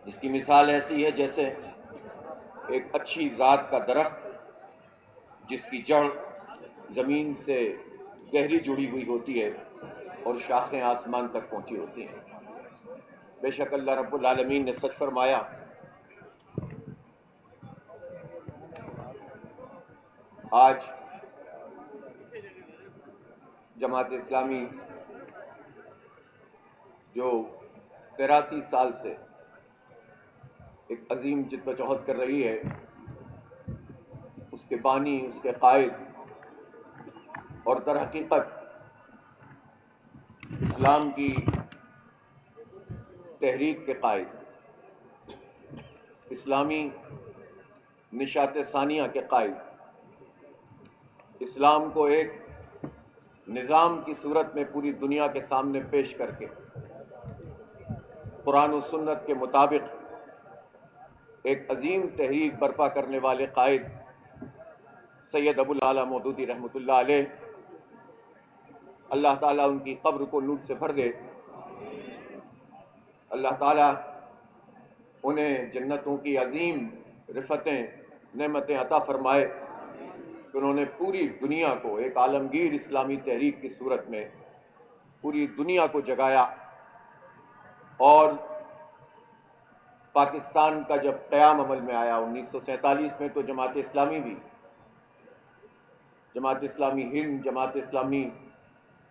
اس کی مثال ایسی ہے جیسے ایک اچھی ذات کا درخت جس کی جڑ زمین سے گہری جڑی ہوئی ہوتی ہے اور شاخیں آسمان تک پہنچی ہوتی ہیں۔ بے شک اللہ رب العالمین نے سچ فرمایا، آج جماعت اسلامی جو 83 سال سے ایک عظیم جد و جہد کر رہی ہے، اس کے بانی، اس کے قائد اور در حقیقت اسلام کی تحریک کے قائد، اسلامی نشاط ثانیہ کے قائد، اسلام کو ایک نظام کی صورت میں پوری دنیا کے سامنے پیش کر کے قرآن و سنت کے مطابق ایک عظیم تحریک برپا کرنے والے قائد سید ابو العالیٰ مودودی رحمۃ اللہ علیہ، اللہ تعالیٰ ان کی قبر کو نور سے بھر دے، اللہ تعالیٰ انہیں جنتوں کی عظیم رفتیں، نعمتیں عطا فرمائے کہ انہوں نے پوری دنیا کو ایک عالمگیر اسلامی تحریک کی صورت میں پوری دنیا کو جگایا، اور پاکستان کا جب قیام عمل میں آیا 1947 میں، تو جماعت اسلامی بھی، جماعت اسلامی ہند، جماعت اسلامی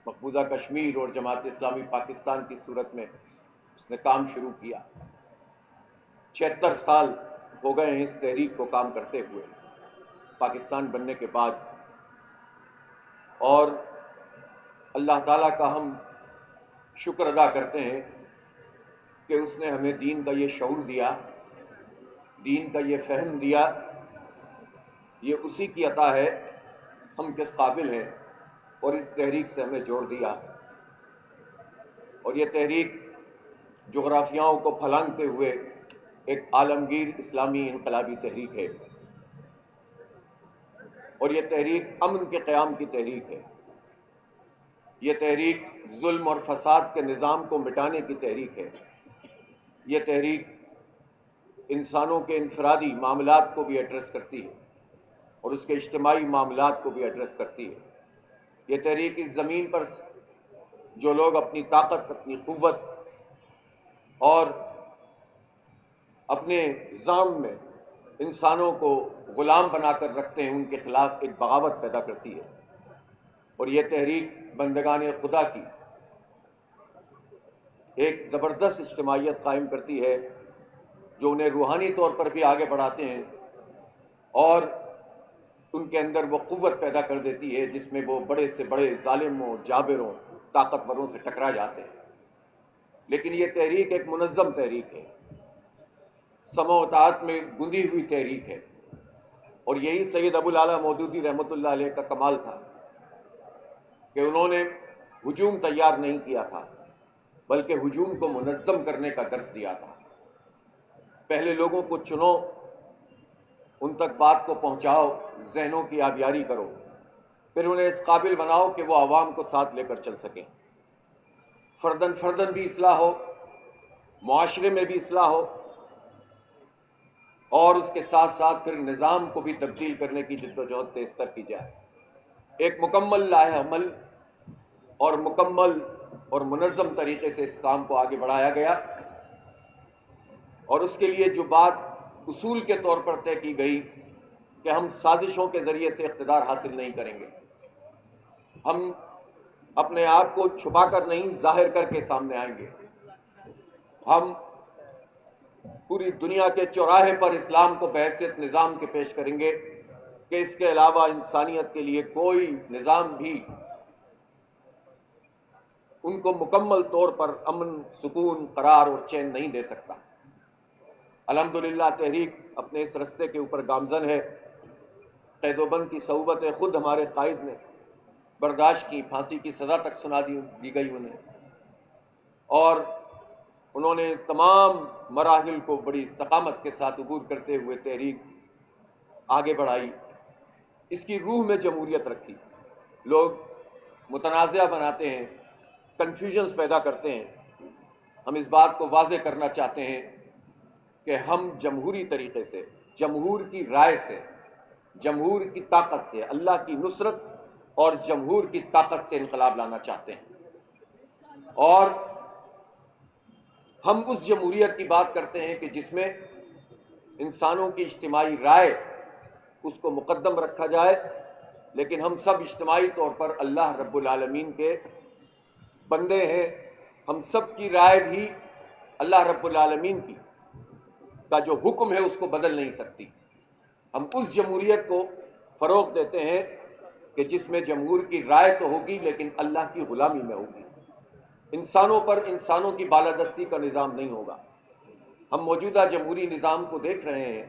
مقبوضہ کشمیر اور جماعت اسلامی پاکستان کی صورت میں اس نے کام شروع کیا۔ 76 سال ہو گئے ہیں اس تحریک کو کام کرتے ہوئے پاکستان بننے کے بعد، اور اللہ تعالیٰ کا ہم شکر ادا کرتے ہیں کہ اس نے ہمیں دین کا یہ شعور دیا، دین کا یہ فہم دیا، یہ اسی کی عطا ہے، ہم کس قابل ہیں، اور اس تحریک سے ہمیں جوڑ دیا۔ اور یہ تحریک جغرافیاؤں کو پھلانگتے ہوئے ایک عالمگیر اسلامی انقلابی تحریک ہے، اور یہ تحریک امن کے قیام کی تحریک ہے، یہ تحریک ظلم اور فساد کے نظام کو مٹانے کی تحریک ہے، یہ تحریک انسانوں کے انفرادی معاملات کو بھی ایڈریس کرتی ہے اور اس کے اجتماعی معاملات کو بھی ایڈریس کرتی ہے۔ یہ تحریک اس زمین پر جو لوگ اپنی طاقت، اپنی قوت اور اپنے نظام میں انسانوں کو غلام بنا کر رکھتے ہیں، ان کے خلاف ایک بغاوت پیدا کرتی ہے، اور یہ تحریک بندگان خدا کی ایک زبردست اجتماعیت قائم کرتی ہے، جو انہیں روحانی طور پر بھی آگے بڑھاتے ہیں اور ان کے اندر وہ قوت پیدا کر دیتی ہے جس میں وہ بڑے سے بڑے ظالموں، جابروں، طاقتوروں سے ٹکرا جاتے ہیں۔ لیکن یہ تحریک ایک منظم تحریک ہے، سمع و اطاعت میں گندی ہوئی تحریک ہے، اور یہی سید ابو العالیٰ مودودی رحمۃ اللہ علیہ کا کمال تھا کہ انہوں نے ہجوم تیار نہیں کیا تھا، بلکہ ہجوم کو منظم کرنے کا درس دیا تھا۔ پہلے لوگوں کو چنو، ان تک بات کو پہنچاؤ، ذہنوں کی آبیاری کرو، پھر انہیں اس قابل بناؤ کہ وہ عوام کو ساتھ لے کر چل سکیں، فردن فردن بھی اصلاح ہو، معاشرے میں بھی اصلاح ہو، اور اس کے ساتھ ساتھ پھر نظام کو بھی تبدیل کرنے کی جد و جہد تیز تر کی جائے۔ ایک مکمل لاہ عمل اور مکمل اور منظم طریقے سے اس کام کو آگے بڑھایا گیا، اور اس کے لیے جو بات اصول کے طور پر طے کی گئی کہ ہم سازشوں کے ذریعے سے اقتدار حاصل نہیں کریں گے، ہم اپنے آپ کو چھپا کر نہیں، ظاہر کر کے سامنے آئیں گے، ہم پوری دنیا کے چوراہے پر اسلام کو بحیثیت نظام کے پیش کریں گے کہ اس کے علاوہ انسانیت کے لیے کوئی نظام بھی ان کو مکمل طور پر امن، سکون، قرار اور چین نہیں دے سکتا۔ الحمدللہ تحریک اپنے اس رستے کے اوپر گامزن ہے، قید و بند کی صعوبتیں خود ہمارے قائد نے برداشت کی، پھانسی کی سزا تک سنا دی گئی انہیں، اور انہوں نے تمام مراحل کو بڑی استقامت کے ساتھ عبور کرتے ہوئے تحریک آگے بڑھائی، اس کی روح میں جمہوریت رکھی۔ لوگ متنازعہ بناتے ہیں، کنفیوژنز پیدا کرتے ہیں، ہم اس بات کو واضح کرنا چاہتے ہیں کہ ہم جمہوری طریقے سے، جمہور کی رائے سے، جمہور کی طاقت سے، اللہ کی نصرت اور جمہور کی طاقت سے انقلاب لانا چاہتے ہیں، اور ہم اس جمہوریت کی بات کرتے ہیں کہ جس میں انسانوں کی اجتماعی رائے اس کو مقدم رکھا جائے، لیکن ہم سب اجتماعی طور پر اللہ رب العالمین کے بندے ہیں، ہم سب کی رائے بھی اللہ رب العالمین کا جو حکم ہے اس کو بدل نہیں سکتی۔ ہم اس جمہوریت کو فروغ دیتے ہیں کہ جس میں جمہور کی رائے تو ہوگی لیکن اللہ کی غلامی میں ہوگی، انسانوں پر انسانوں کی بالادستی کا نظام نہیں ہوگا۔ ہم موجودہ جمہوری نظام کو دیکھ رہے ہیں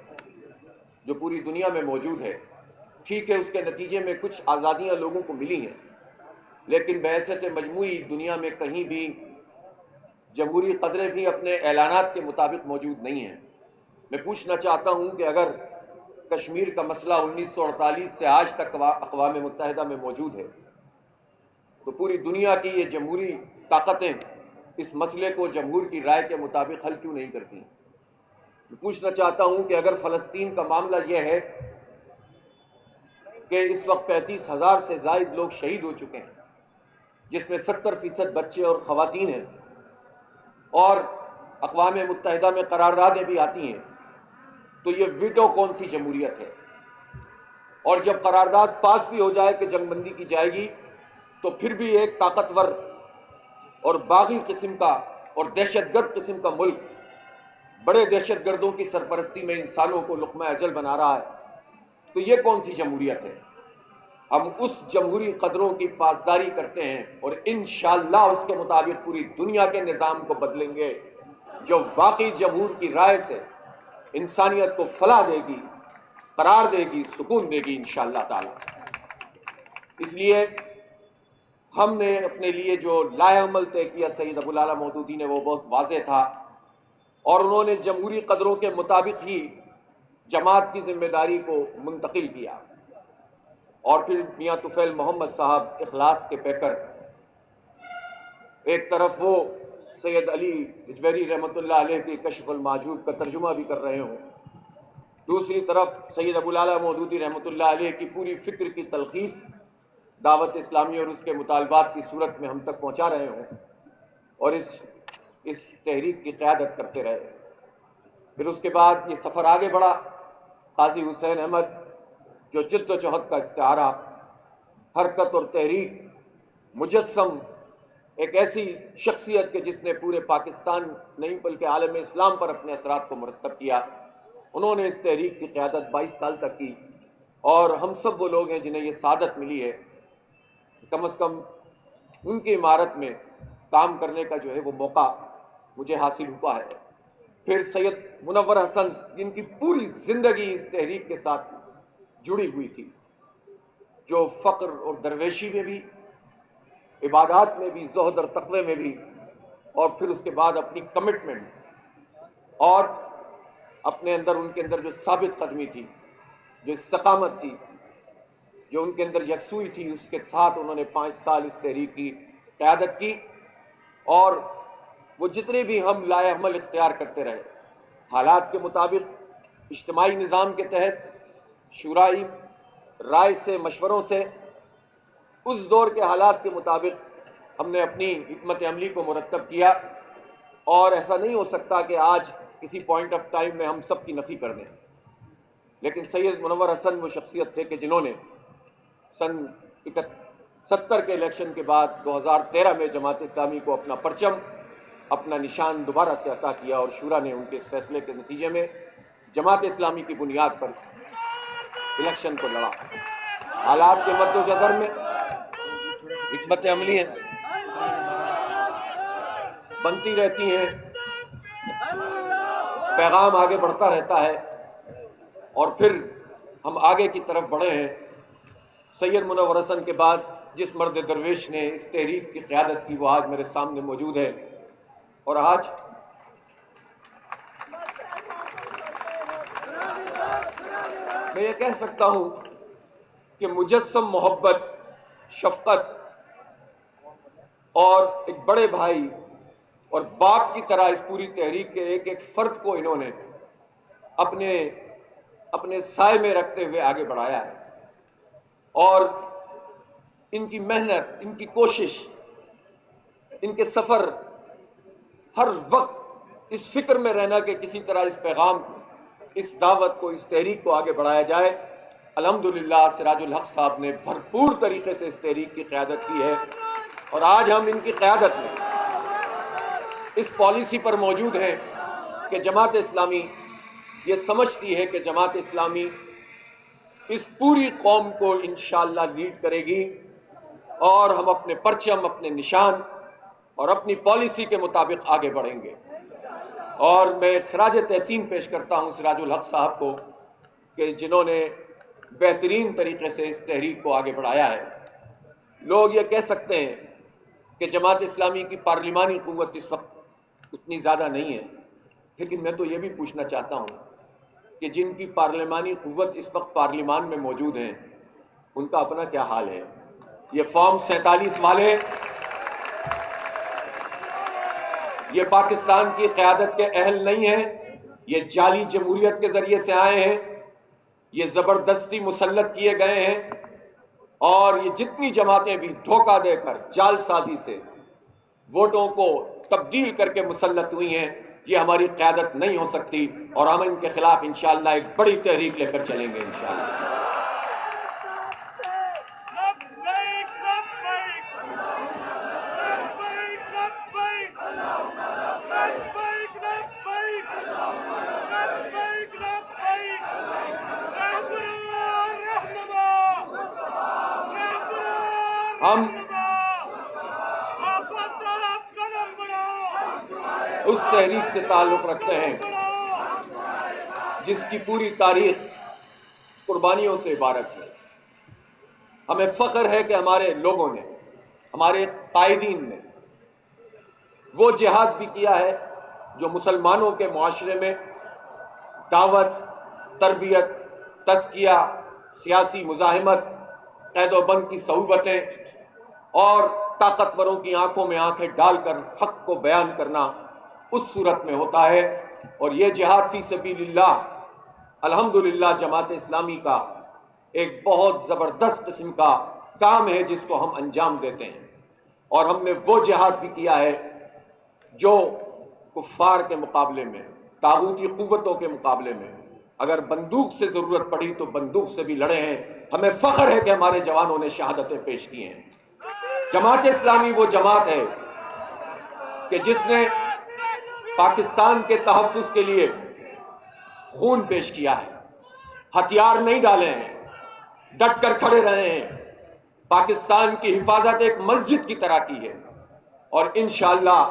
جو پوری دنیا میں موجود ہے، ٹھیک ہے اس کے نتیجے میں کچھ آزادیاں لوگوں کو ملی ہیں، لیکن بحیثیت مجموعی دنیا میں کہیں بھی جمہوری قدریں بھی اپنے اعلانات کے مطابق موجود نہیں ہیں۔ میں پوچھنا چاہتا ہوں کہ اگر کشمیر کا مسئلہ 1948 سے آج تک اقوام متحدہ میں موجود ہے تو پوری دنیا کی یہ جمہوری طاقتیں اس مسئلے کو جمہور کی رائے کے مطابق حل کیوں نہیں کرتی؟ میں پوچھنا چاہتا ہوں کہ اگر فلسطین کا معاملہ یہ ہے کہ اس وقت 35,000 سے زائد لوگ شہید ہو چکے ہیں، جس میں 70% بچے اور خواتین ہیں، اور اقوام متحدہ میں قراردادیں بھی آتی ہیں، تو یہ ویٹو کون سی جمہوریت ہے؟ اور جب قرارداد پاس بھی ہو جائے کہ جنگ بندی کی جائے گی تو پھر بھی ایک طاقتور اور باغی قسم کا اور دہشت گرد قسم کا ملک بڑے دہشت گردوں کی سرپرستی میں انسانوں کو لقمہ اجل بنا رہا ہے، تو یہ کون سی جمہوریت ہے؟ ہم اس جمہوری قدروں کی پاسداری کرتے ہیں اور انشاءاللہ اس کے مطابق پوری دنیا کے نظام کو بدلیں گے جو واقعی جمہور کی رائے سے انسانیت کو فلاح دے گی، قرار دے گی، سکون دے گی انشاءاللہ تعالی۔ اس لیے ہم نے اپنے لیے جو لائحہ عمل طے کیا سید ابو الاعلیٰ مودودی نے، وہ بہت واضح تھا، اور انہوں نے جمہوری قدروں کے مطابق ہی جماعت کی ذمہ داری کو منتقل کیا، اور پھر میاں طفیل محمد صاحب اخلاص کے پیکر ایک طرف وہ سید علی اجویری رحمۃ اللہ علیہ کے کشف المحجوب کا ترجمہ بھی کر رہے ہوں، دوسری طرف سید ابو الاعلیٰ مودودی رحمۃ اللہ علیہ کی پوری فکر کی تلخیص دعوت اسلامی اور اس کے مطالبات کی صورت میں ہم تک پہنچا رہے ہوں، اور اس تحریک کی قیادت کرتے رہے۔ پھر اس کے بعد یہ سفر آگے بڑھا، قاضی حسین احمد جو جد و جہد کا استعارہ، حرکت اور تحریک، مجسم، ایک ایسی شخصیت کہ جس نے پورے پاکستان نہیں بلکہ عالم اسلام پر اپنے اثرات کو مرتب کیا، انہوں نے اس تحریک کی قیادت 22 سال تک کی، اور ہم سب وہ لوگ ہیں جنہیں یہ سعادت ملی ہے، کم از کم ان کی عمارت میں کام کرنے کا جو ہے وہ موقع مجھے حاصل ہوا ہے۔ پھر سید منور حسن جن کی پوری زندگی اس تحریک کے ساتھ جڑی ہوئی تھی، جو فقر اور درویشی میں بھی، عبادات میں بھی، زہد اور تقوی میں بھی، اور پھر اس کے بعد اپنی کمٹمنٹ اور اپنے اندر ان کے اندر جو ثابت قدمی تھی، جو استقامت تھی، جو ان کے اندر یکسوئی تھی، اس کے ساتھ انہوں نے 5 سال اس تحریک کی قیادت کی، اور وہ جتنے بھی ہم لائحہ عمل اختیار کرتے رہے، حالات کے مطابق اجتماعی نظام کے تحت شورائی رائے سے، مشوروں سے، اس دور کے حالات کے مطابق ہم نے اپنی حکمت عملی کو مرتب کیا، اور ایسا نہیں ہو سکتا کہ آج کسی پوائنٹ آف ٹائم میں ہم سب کی نفی کر دیں، لیکن سید منور حسن وہ شخصیت تھے کہ جنہوں نے سن 70 کے الیکشن کے بعد 2013 میں جماعت اسلامی کو اپنا پرچم، اپنا نشان دوبارہ سے عطا کیا، اور شورا نے ان کے اس فیصلے کے نتیجے میں جماعت اسلامی کی بنیاد پر الیکشن کو لڑا۔ حالات کے مد و نظر میں حکمت عملی ہے، بنتی رہتی ہیں، پیغام آگے بڑھتا رہتا ہے، اور پھر ہم آگے کی طرف بڑھے ہیں۔ سید منور حسن کے بعد جس مرد درویش نے اس تحریک کی قیادت کی وہ آج میرے سامنے موجود ہے، اور آج میں یہ کہہ سکتا ہوں کہ مجسم محبت، شفقت اور ایک بڑے بھائی اور باپ کی طرح اس پوری تحریک کے ایک ایک فرد کو انہوں نے اپنے سائے میں رکھتے ہوئے آگے بڑھایا ہے، اور ان کی محنت، ان کی کوشش، ان کے سفر، ہر وقت اس فکر میں رہنا کہ کسی طرح اس پیغام کو، اس دعوت کو، اس تحریک کو آگے بڑھایا جائے۔ الحمدللہ سراج الحق صاحب نے بھرپور طریقے سے اس تحریک کی قیادت کی ہے، اور آج ہم ان کی قیادت میں اس پالیسی پر موجود ہیں کہ جماعت اسلامی یہ سمجھتی ہے کہ جماعت اسلامی اس پوری قوم کو انشاءاللہ لیڈ کرے گی، اور ہم اپنے پرچم، اپنے نشان اور اپنی پالیسی کے مطابق آگے بڑھیں گے۔ اور میں خراج تحسین پیش کرتا ہوں سراج الحق صاحب کو کہ جنہوں نے بہترین طریقے سے اس تحریک کو آگے بڑھایا ہے۔ لوگ یہ کہہ سکتے ہیں کہ جماعت اسلامی کی پارلیمانی قوت اس وقت اتنی زیادہ نہیں ہے، لیکن میں تو یہ بھی پوچھنا چاہتا ہوں کہ جن کی پارلیمانی قوت اس وقت پارلیمان میں موجود ہیں، ان کا اپنا کیا حال ہے؟ یہ فارم 47 والے، یہ پاکستان کی قیادت کے اہل نہیں ہیں، یہ جعلی جمہوریت کے ذریعے سے آئے ہیں، یہ زبردستی مسلط کیے گئے ہیں، اور یہ جتنی جماعتیں بھی دھوکہ دے کر، جال سازی سے ووٹوں کو تبدیل کر کے مسلط ہوئی ہیں، یہ ہماری قیادت نہیں ہو سکتی، اور ہم ان کے خلاف انشاءاللہ ایک بڑی تحریک لے کر چلیں گے انشاءاللہ۔ ہم اس تحریک سے تعلق رکھتے ہیں جس کی پوری تاریخ قربانیوں سے عبارت ہے۔ ہمیں فخر ہے کہ ہمارے لوگوں نے، ہمارے قائدین نے وہ جہاد بھی کیا ہے جو مسلمانوں کے معاشرے میں دعوت، تربیت، تزکیہ، سیاسی مزاحمت، قید و بند کی صعوبتیں اور طاقتوروں کی آنکھوں میں آنکھیں ڈال کر حق کو بیان کرنا اس صورت میں ہوتا ہے، اور یہ جہاد فی سبیل اللہ الحمدللہ جماعت اسلامی کا ایک بہت زبردست قسم کا کام ہے جس کو ہم انجام دیتے ہیں۔ اور ہم نے وہ جہاد بھی کیا ہے جو کفار کے مقابلے میں، طاغوتی قوتوں کے مقابلے میں اگر بندوق سے ضرورت پڑی تو بندوق سے بھی لڑے ہیں۔ ہمیں فخر ہے کہ ہمارے جوانوں نے شہادتیں پیش کی ہیں۔ جماعت اسلامی وہ جماعت ہے کہ جس نے پاکستان کے تحفظ کے لیے خون پیش کیا ہے، ہتھیار نہیں ڈالے ہیں، ڈٹ کر کھڑے رہے ہیں، پاکستان کی حفاظت ایک مسجد کی طرح کی ہے، اور انشاءاللہ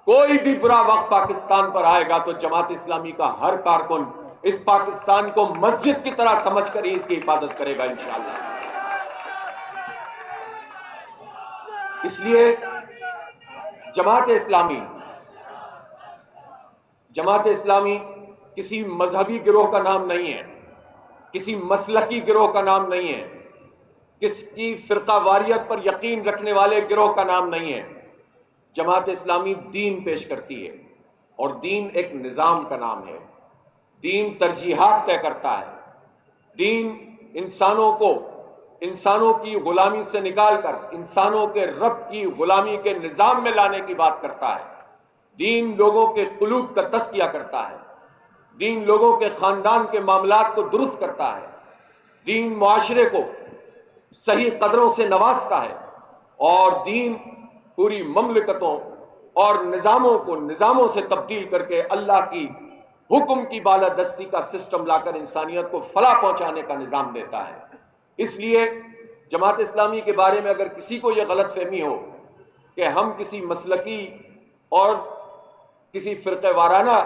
کوئی بھی برا وقت پاکستان پر آئے گا تو جماعت اسلامی کا ہر کارکن اس پاکستان کو مسجد کی طرح سمجھ کر ہی اس کی حفاظت کرے گا انشاءاللہ۔ اس لیے جماعت اسلامی کسی مذہبی گروہ کا نام نہیں ہے، کسی مسلکی گروہ کا نام نہیں ہے، کسی فرقہ واریت پر یقین رکھنے والے گروہ کا نام نہیں ہے۔ جماعت اسلامی دین پیش کرتی ہے، اور دین ایک نظام کا نام ہے۔ دین ترجیحات طے کرتا ہے۔ دین انسانوں کی غلامی سے نکال کر انسانوں کے رب کی غلامی کے نظام میں لانے کی بات کرتا ہے۔ دین لوگوں کے قلوب کا تزکیہ کرتا ہے۔ دین لوگوں کے خاندان کے معاملات کو درست کرتا ہے۔ دین معاشرے کو صحیح قدروں سے نوازتا ہے، اور دین پوری مملکتوں اور نظاموں سے تبدیل کر کے اللہ کی حکم کی بالادستی کا سسٹم لا کر انسانیت کو فلاح پہنچانے کا نظام دیتا ہے۔ اس لیے جماعت اسلامی کے بارے میں اگر کسی کو یہ غلط فہمی ہو کہ ہم کسی مسلکی اور کسی فرقہ وارانہ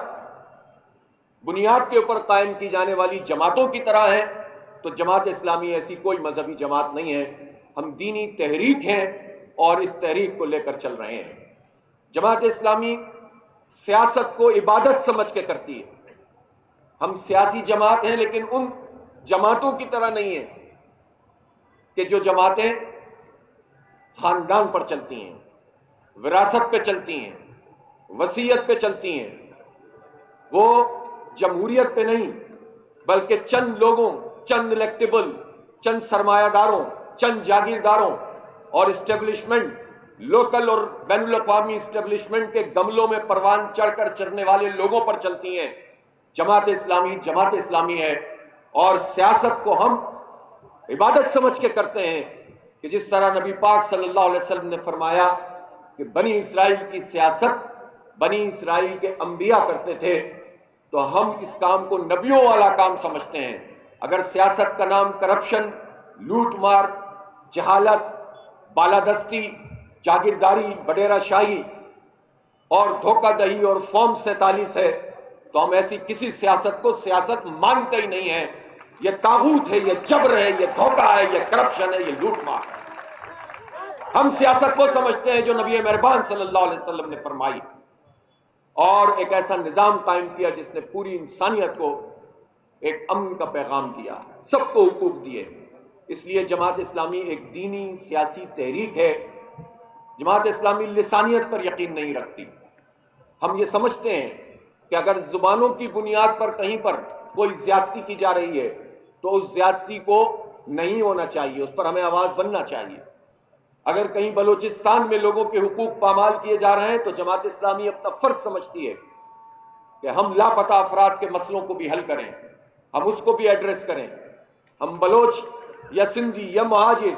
بنیاد کے اوپر قائم کی جانے والی جماعتوں کی طرح ہیں، تو جماعت اسلامی ایسی کوئی مذہبی جماعت نہیں ہے۔ ہم دینی تحریک ہیں اور اس تحریک کو لے کر چل رہے ہیں۔ جماعت اسلامی سیاست کو عبادت سمجھ کے کرتی ہے۔ ہم سیاسی جماعت ہیں، لیکن ان جماعتوں کی طرح نہیں ہیں کہ جو جماعتیں خاندان پر چلتی ہیں، وراثت پہ چلتی ہیں، وصیت پہ چلتی ہیں۔ وہ جمہوریت پہ نہیں بلکہ چند لوگوں، چند الیکٹیبل، چند سرمایہ داروں، چند جاگیرداروں اور اسٹیبلشمنٹ، لوکل اور بین الاقوامی اسٹیبلشمنٹ کے گملوں میں پروان چڑھ کر چڑھنے والے لوگوں پر چلتی ہیں۔ جماعت اسلامی ہے، اور سیاست کو ہم عبادت سمجھ کے کرتے ہیں کہ جس طرح نبی پاک صلی اللہ علیہ وسلم نے فرمایا کہ بنی اسرائیل کی سیاست بنی اسرائیل کے انبیاء کرتے تھے، تو ہم اس کام کو نبیوں والا کام سمجھتے ہیں۔ اگر سیاست کا نام کرپشن، لوٹ مار، جہالت، بالادستی، جاگیرداری، وڈیرہ شاہی اور دھوکہ دہی اور فارم 47 ہے تو ہم ایسی کسی سیاست کو سیاست مانتے ہی نہیں ہیں۔ یہ طاغوت ہے، یہ جبر ہے، یہ دھوکہ ہے، یہ کرپشن ہے، یہ لوٹ مار ہے۔ ہم سیاست کو سمجھتے ہیں جو نبی مہربان صلی اللہ علیہ وسلم نے فرمائی، اور ایک ایسا نظام قائم کیا جس نے پوری انسانیت کو ایک امن کا پیغام دیا، سب کو حقوق دیے۔ اس لیے جماعت اسلامی ایک دینی سیاسی تحریک ہے۔ جماعت اسلامی لسانیت پر یقین نہیں رکھتی۔ ہم یہ سمجھتے ہیں کہ اگر زبانوں کی بنیاد پر کہیں پر کوئی زیادتی کی جا رہی ہے تو اس زیادتی کو نہیں ہونا چاہیے، اس پر ہمیں آواز بننا چاہیے۔ اگر کہیں بلوچستان میں لوگوں کے حقوق پامال کیے جا رہے ہیں تو جماعت اسلامی اپنا فرض سمجھتی ہے کہ ہم لاپتہ افراد کے مسئلوں کو بھی حل کریں، ہم اس کو بھی ایڈریس کریں۔ ہم بلوچ یا سندھی یا مہاجر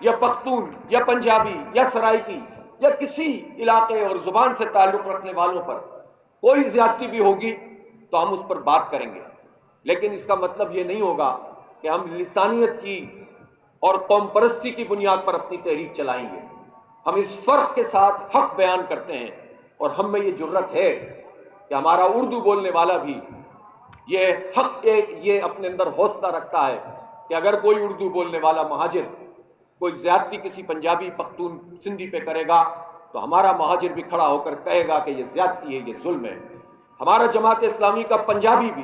یا پختون یا پنجابی یا سرائکی یا کسی علاقے اور زبان سے تعلق رکھنے والوں پر کوئی زیادتی بھی ہوگی تو ہم اس پر بات کریں گے، لیکن اس کا مطلب یہ نہیں ہوگا کہ ہم لسانیت کی اور قوم پرستی کی بنیاد پر اپنی تحریک چلائیں گے۔ ہم اس فرق کے ساتھ حق بیان کرتے ہیں، اور ہم میں یہ جرت ہے کہ ہمارا اردو بولنے والا بھی یہ حق یہ اپنے اندر حوصلہ رکھتا ہے کہ اگر کوئی اردو بولنے والا مہاجر کوئی زیادتی کسی پنجابی، پختون، سندھی پہ کرے گا تو ہمارا مہاجر بھی کھڑا ہو کر کہے گا کہ یہ زیادتی ہے، یہ ظلم ہے۔ ہمارا جماعت اسلامی کا پنجابی بھی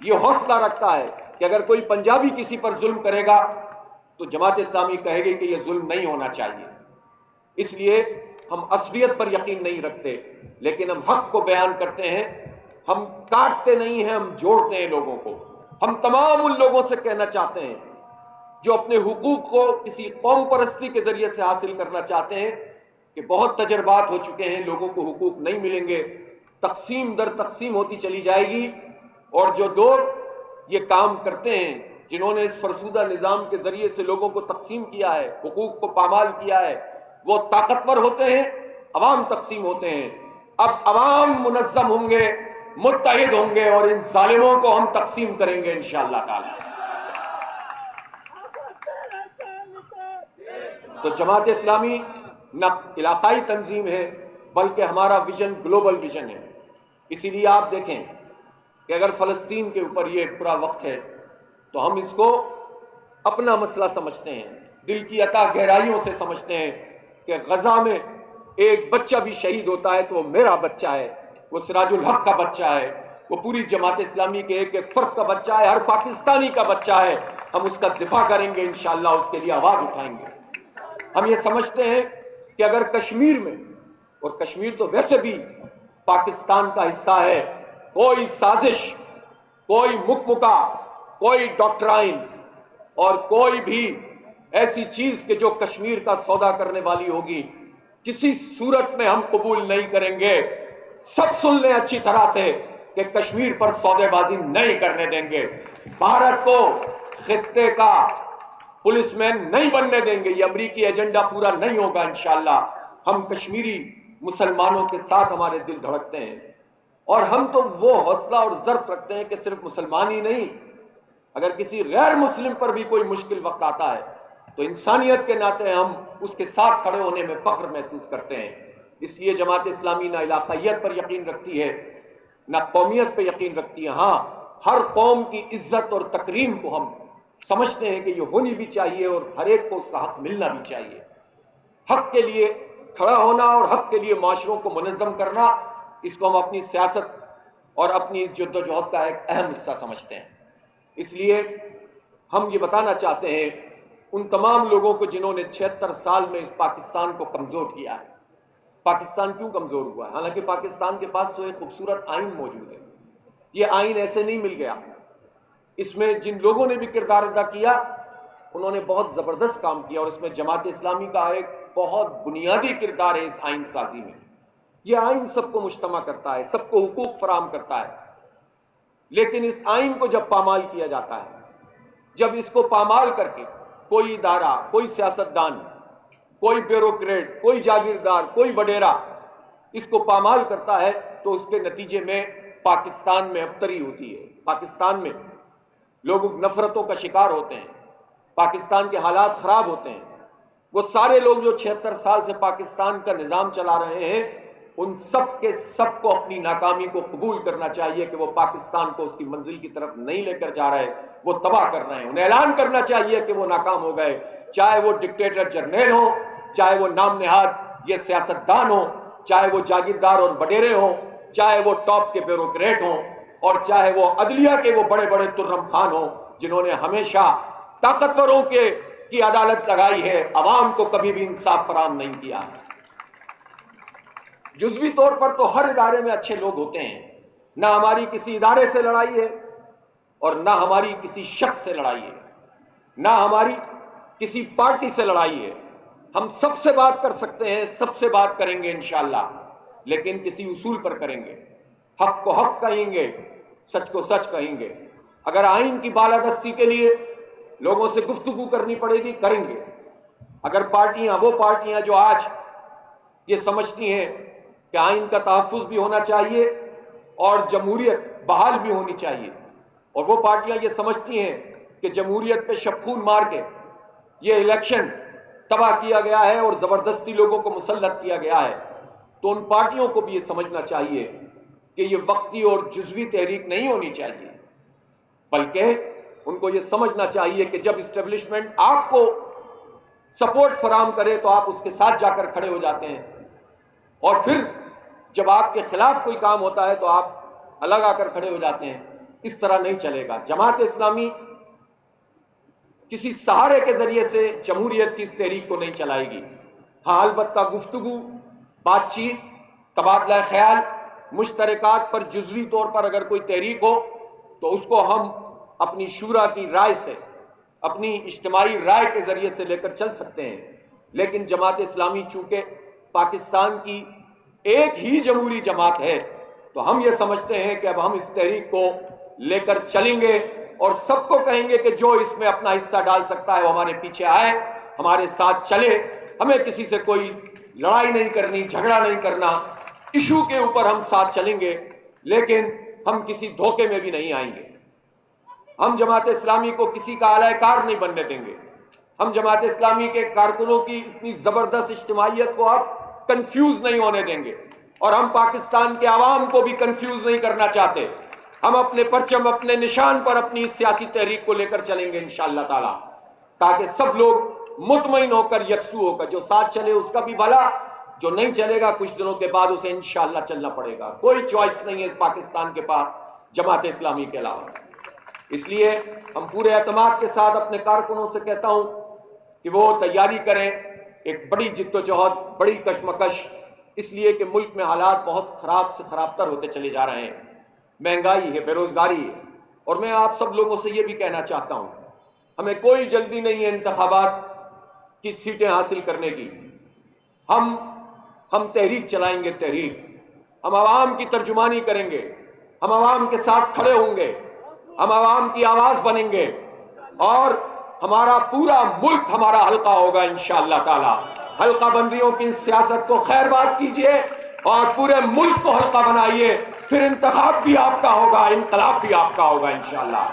یہ حوصلہ رکھتا ہے کہ اگر کوئی پنجابی کسی پر ظلم کرے گا تو جماعت اسلامی کہے گی کہ یہ ظلم نہیں ہونا چاہیے۔ اس لیے ہم عصبیت پر یقین نہیں رکھتے، لیکن ہم حق کو بیان کرتے ہیں۔ ہم کاٹتے نہیں ہیں، ہم جوڑتے ہیں لوگوں کو۔ ہم تمام ان لوگوں سے کہنا چاہتے ہیں جو اپنے حقوق کو کسی قوم پرستی کے ذریعے سے حاصل کرنا چاہتے ہیں کہ بہت تجربات ہو چکے ہیں، لوگوں کو حقوق نہیں ملیں گے، تقسیم در تقسیم ہوتی چلی جائے گی، اور جو لوگ یہ کام کرتے ہیں، جنہوں نے اس فرسودہ نظام کے ذریعے سے لوگوں کو تقسیم کیا ہے، حقوق کو پامال کیا ہے، وہ طاقتور ہوتے ہیں، عوام تقسیم ہوتے ہیں۔ اب عوام منظم ہوں گے، متحد ہوں گے، اور ان ظالموں کو ہم تقسیم کریں گے انشاءاللہ تعالی۔ تو جماعت اسلامی نہ علاقائی تنظیم ہے بلکہ ہمارا ویژن گلوبل ویژن ہے۔ اسی لیے آپ دیکھیں کہ اگر فلسطین کے اوپر یہ پورا وقت ہے تو ہم اس کو اپنا مسئلہ سمجھتے ہیں، دل کی عطا گہرائیوں سے سمجھتے ہیں کہ غزہ میں ایک بچہ بھی شہید ہوتا ہے تو وہ میرا بچہ ہے، وہ سراج الحق کا بچہ ہے، وہ پوری جماعت اسلامی کے ایک ایک فرد کا بچہ ہے، ہر پاکستانی کا بچہ ہے۔ ہم اس کا دفاع کریں گے انشاءاللہ، اس کے لیے آواز اٹھائیں گے۔ ہم یہ سمجھتے ہیں کہ اگر کشمیر میں، اور کشمیر تو ویسے بھی پاکستان کا حصہ ہے، کوئی سازش، کوئی مکمکا، کوئی ڈاکٹرائن اور کوئی بھی ایسی چیز کہ جو کشمیر کا سودا کرنے والی ہوگی، کسی صورت میں ہم قبول نہیں کریں گے۔ سب سن لیں اچھی طرح سے کہ کشمیر پر سودے بازی نہیں کرنے دیں گے۔ بھارت کو خطے کا پولیس مین نہیں بننے دیں گے۔ یہ امریکی ایجنڈا پورا نہیں ہوگا انشاءاللہ۔ ہم کشمیری مسلمانوں کے ساتھ ہمارے دل دھڑکتے ہیں، اور ہم تو وہ حوصلہ اور ضرف رکھتے ہیں کہ صرف مسلمان ہی نہیں، اگر کسی غیر مسلم پر بھی کوئی مشکل وقت آتا ہے تو انسانیت کے ناطے ہم اس کے ساتھ کھڑے ہونے میں فخر محسوس کرتے ہیں۔ اس لیے جماعت اسلامی نہ علاقائیت پر یقین رکھتی ہے، نہ قومیت پہ یقین رکھتی ہے۔ ہاں، ہر قوم کی عزت اور تکریم کو ہم سمجھتے ہیں کہ یہ ہونی بھی چاہیے اور ہر ایک کو اس کا حق ملنا بھی چاہیے۔ حق کے لیے کھڑا ہونا اور حق کے لیے معاشروں کو منظم کرنا، اس کو ہم اپنی سیاست اور اپنی اس جدوجہد کا ایک اہم حصہ سمجھتے ہیں۔ اس لیے ہم یہ بتانا چاہتے ہیں ان تمام لوگوں کو جنہوں نے 76 سال میں اس پاکستان کو کمزور کیا ہے۔ پاکستان کیوں کمزور ہوا ہے؟ حالانکہ پاکستان کے پاس تو ایک خوبصورت آئین موجود ہے، یہ آئین ایسے نہیں مل گیا. اس میں جن لوگوں نے بھی کردار ادا کیا انہوں نے بہت زبردست کام کیا، اور اس میں جماعت اسلامی کا ایک بہت بنیادی کردار ہے اس آئین سازی میں. یہ آئین سب کو مجتمع کرتا ہے، سب کو حقوق فراہم کرتا ہے، لیکن اس آئین کو جب پامال کیا جاتا ہے، جب اس کو پامال کر کے کوئی ادارہ، کوئی سیاستدان، کوئی بیوروکریٹ، کوئی جاگیردار، کوئی وڈیرا اس کو پامال کرتا ہے، تو اس کے نتیجے میں پاکستان میں ابتری ہوتی ہے. پاکستان میں لوگ نفرتوں کا شکار ہوتے ہیں، پاکستان کے حالات خراب ہوتے ہیں. وہ سارے لوگ جو 76 سال سے پاکستان کا نظام چلا رہے ہیں، ان سب کے سب کو اپنی ناکامی کو قبول کرنا چاہیے کہ وہ پاکستان کو اس کی منزل کی طرف نہیں لے کر جا رہے، وہ تباہ کر رہے ہیں. انہیں اعلان کرنا چاہیے کہ وہ ناکام ہو گئے، چاہے وہ ڈکٹیٹر جرنیل ہوں، چاہے وہ نام نہاد یہ سیاستدان ہوں، چاہے وہ جاگیردار اور وڈیرے ہوں، چاہے وہ ٹاپ کے بیوروکریٹ ہوں، اور چاہے وہ عدلیہ کے وہ بڑے بڑے ترم خان ہوں جنہوں نے ہمیشہ طاقتوروں کی عدالت لگائی ہے، عوام کو کبھی بھی انصاف فراہم نہیں کیا. جزوی طور پر تو ہر ادارے میں اچھے لوگ ہوتے ہیں، نہ ہماری کسی ادارے سے لڑائی ہے اور نہ ہماری کسی شخص سے لڑائی ہے، نہ ہماری کسی پارٹی سے لڑائی ہے. ہم سب سے بات کر سکتے ہیں، سب سے بات کریں گے انشاءاللہ، لیکن کسی اصول پر کریں گے. حق کو حق کہیں گے، سچ کو سچ کہیں گے. اگر آئین کی بالادستی کے لیے لوگوں سے گفتگو کرنی پڑے گی، کریں گے. اگر وہ پارٹیاں جو آج یہ سمجھتی ہیں کہ آئین کا تحفظ بھی ہونا چاہیے اور جمہوریت بحال بھی ہونی چاہیے، اور وہ پارٹیاں یہ سمجھتی ہیں کہ جمہوریت پہ شبخون مار کے یہ الیکشن تباہ کیا گیا ہے اور زبردستی لوگوں کو مسلط کیا گیا ہے، تو ان پارٹیوں کو بھی یہ سمجھنا چاہیے کہ یہ وقتی اور جزوی تحریک نہیں ہونی چاہیے، بلکہ ان کو یہ سمجھنا چاہیے کہ جب اسٹیبلشمنٹ آپ کو سپورٹ فراہم کرے تو آپ اس کے ساتھ جا کر کھڑے ہو جاتے ہیں، اور پھر جب آپ کے خلاف کوئی کام ہوتا ہے تو آپ الگ آ کر کھڑے ہو جاتے ہیں. اس طرح نہیں چلے گا. جماعت اسلامی کسی سہارے کے ذریعے سے جمہوریت کی اس تحریک کو نہیں چلائے گی. ہاں، البتہ گفتگو، بات چیت، تبادلہ خیال، مشترکات پر جزوی طور پر اگر کوئی تحریک ہو تو اس کو ہم اپنی شورا کی رائے سے، اپنی اجتماعی رائے کے ذریعے سے لے کر چل سکتے ہیں. لیکن جماعت اسلامی چونکہ پاکستان کی ایک ہی جمہوری جماعت ہے، تو ہم یہ سمجھتے ہیں کہ اب ہم اس تحریک کو لے کر چلیں گے اور سب کو کہیں گے کہ جو اس میں اپنا حصہ ڈال سکتا ہے وہ ہمارے پیچھے آئے، ہمارے ساتھ چلے. ہمیں کسی سے کوئی لڑائی نہیں کرنی، جھگڑا نہیں کرنا. ایشو کے اوپر ہم ساتھ چلیں گے، لیکن ہم کسی دھوکے میں بھی نہیں آئیں گے. ہم جماعت اسلامی کو کسی کا اعلی کار نہیں بننے دیں گے. ہم جماعت اسلامی کے کارکنوں کی اتنی زبردست اجتماعیت کو اب کنفیوز نہیں ہونے دیں گے، اور ہم پاکستان کے عوام کو بھی کنفیوز نہیں کرنا چاہتے. ہم اپنے پرچم، اپنے نشان پر اپنی سیاسی تحریک کو لے کر چلیں گے انشاءاللہ تعالی، تاکہ سب لوگ مطمئن ہو کر، یکسو ہو کر، جو ساتھ چلے اس کا بھی بھلا، جو نہیں چلے گا کچھ دنوں کے بعد اسے انشاءاللہ چلنا پڑے گا. کوئی چوائس نہیں ہے پاکستان کے پاس جماعت اسلامی کے علاوہ. اس لیے ہم پورے اعتماد کے ساتھ اپنے کارکنوں سے کہتا ہوں کہ وہ تیاری کریں ایک بڑی جدوجہد، بڑی کشمکش، اس لیے کہ ملک میں حالات بہت خراب سے خراب تر ہوتے چلے جا رہے ہیں. مہنگائی ہے، بے روزگاری ہے، اور میں آپ سب لوگوں سے یہ بھی کہنا چاہتا ہوں، ہمیں کوئی جلدی نہیں ہے انتخابات کی سیٹیں حاصل کرنے کی. ہم تحریک چلائیں گے. تحریک ہم عوام کی ترجمانی کریں گے، ہم عوام کے ساتھ کھڑے ہوں گے، ہم عوام کی آواز بنیں گے، اور ہمارا پورا ملک ہمارا حلقہ ہوگا انشاءاللہ تعالی. حلقہ بندیوں کی سیاست کو خیر بات کیجئے اور پورے ملک کو حلقہ بنائیے، پھر انتخاب بھی آپ کا ہوگا، انقلاب بھی آپ کا ہوگا انشاءاللہ.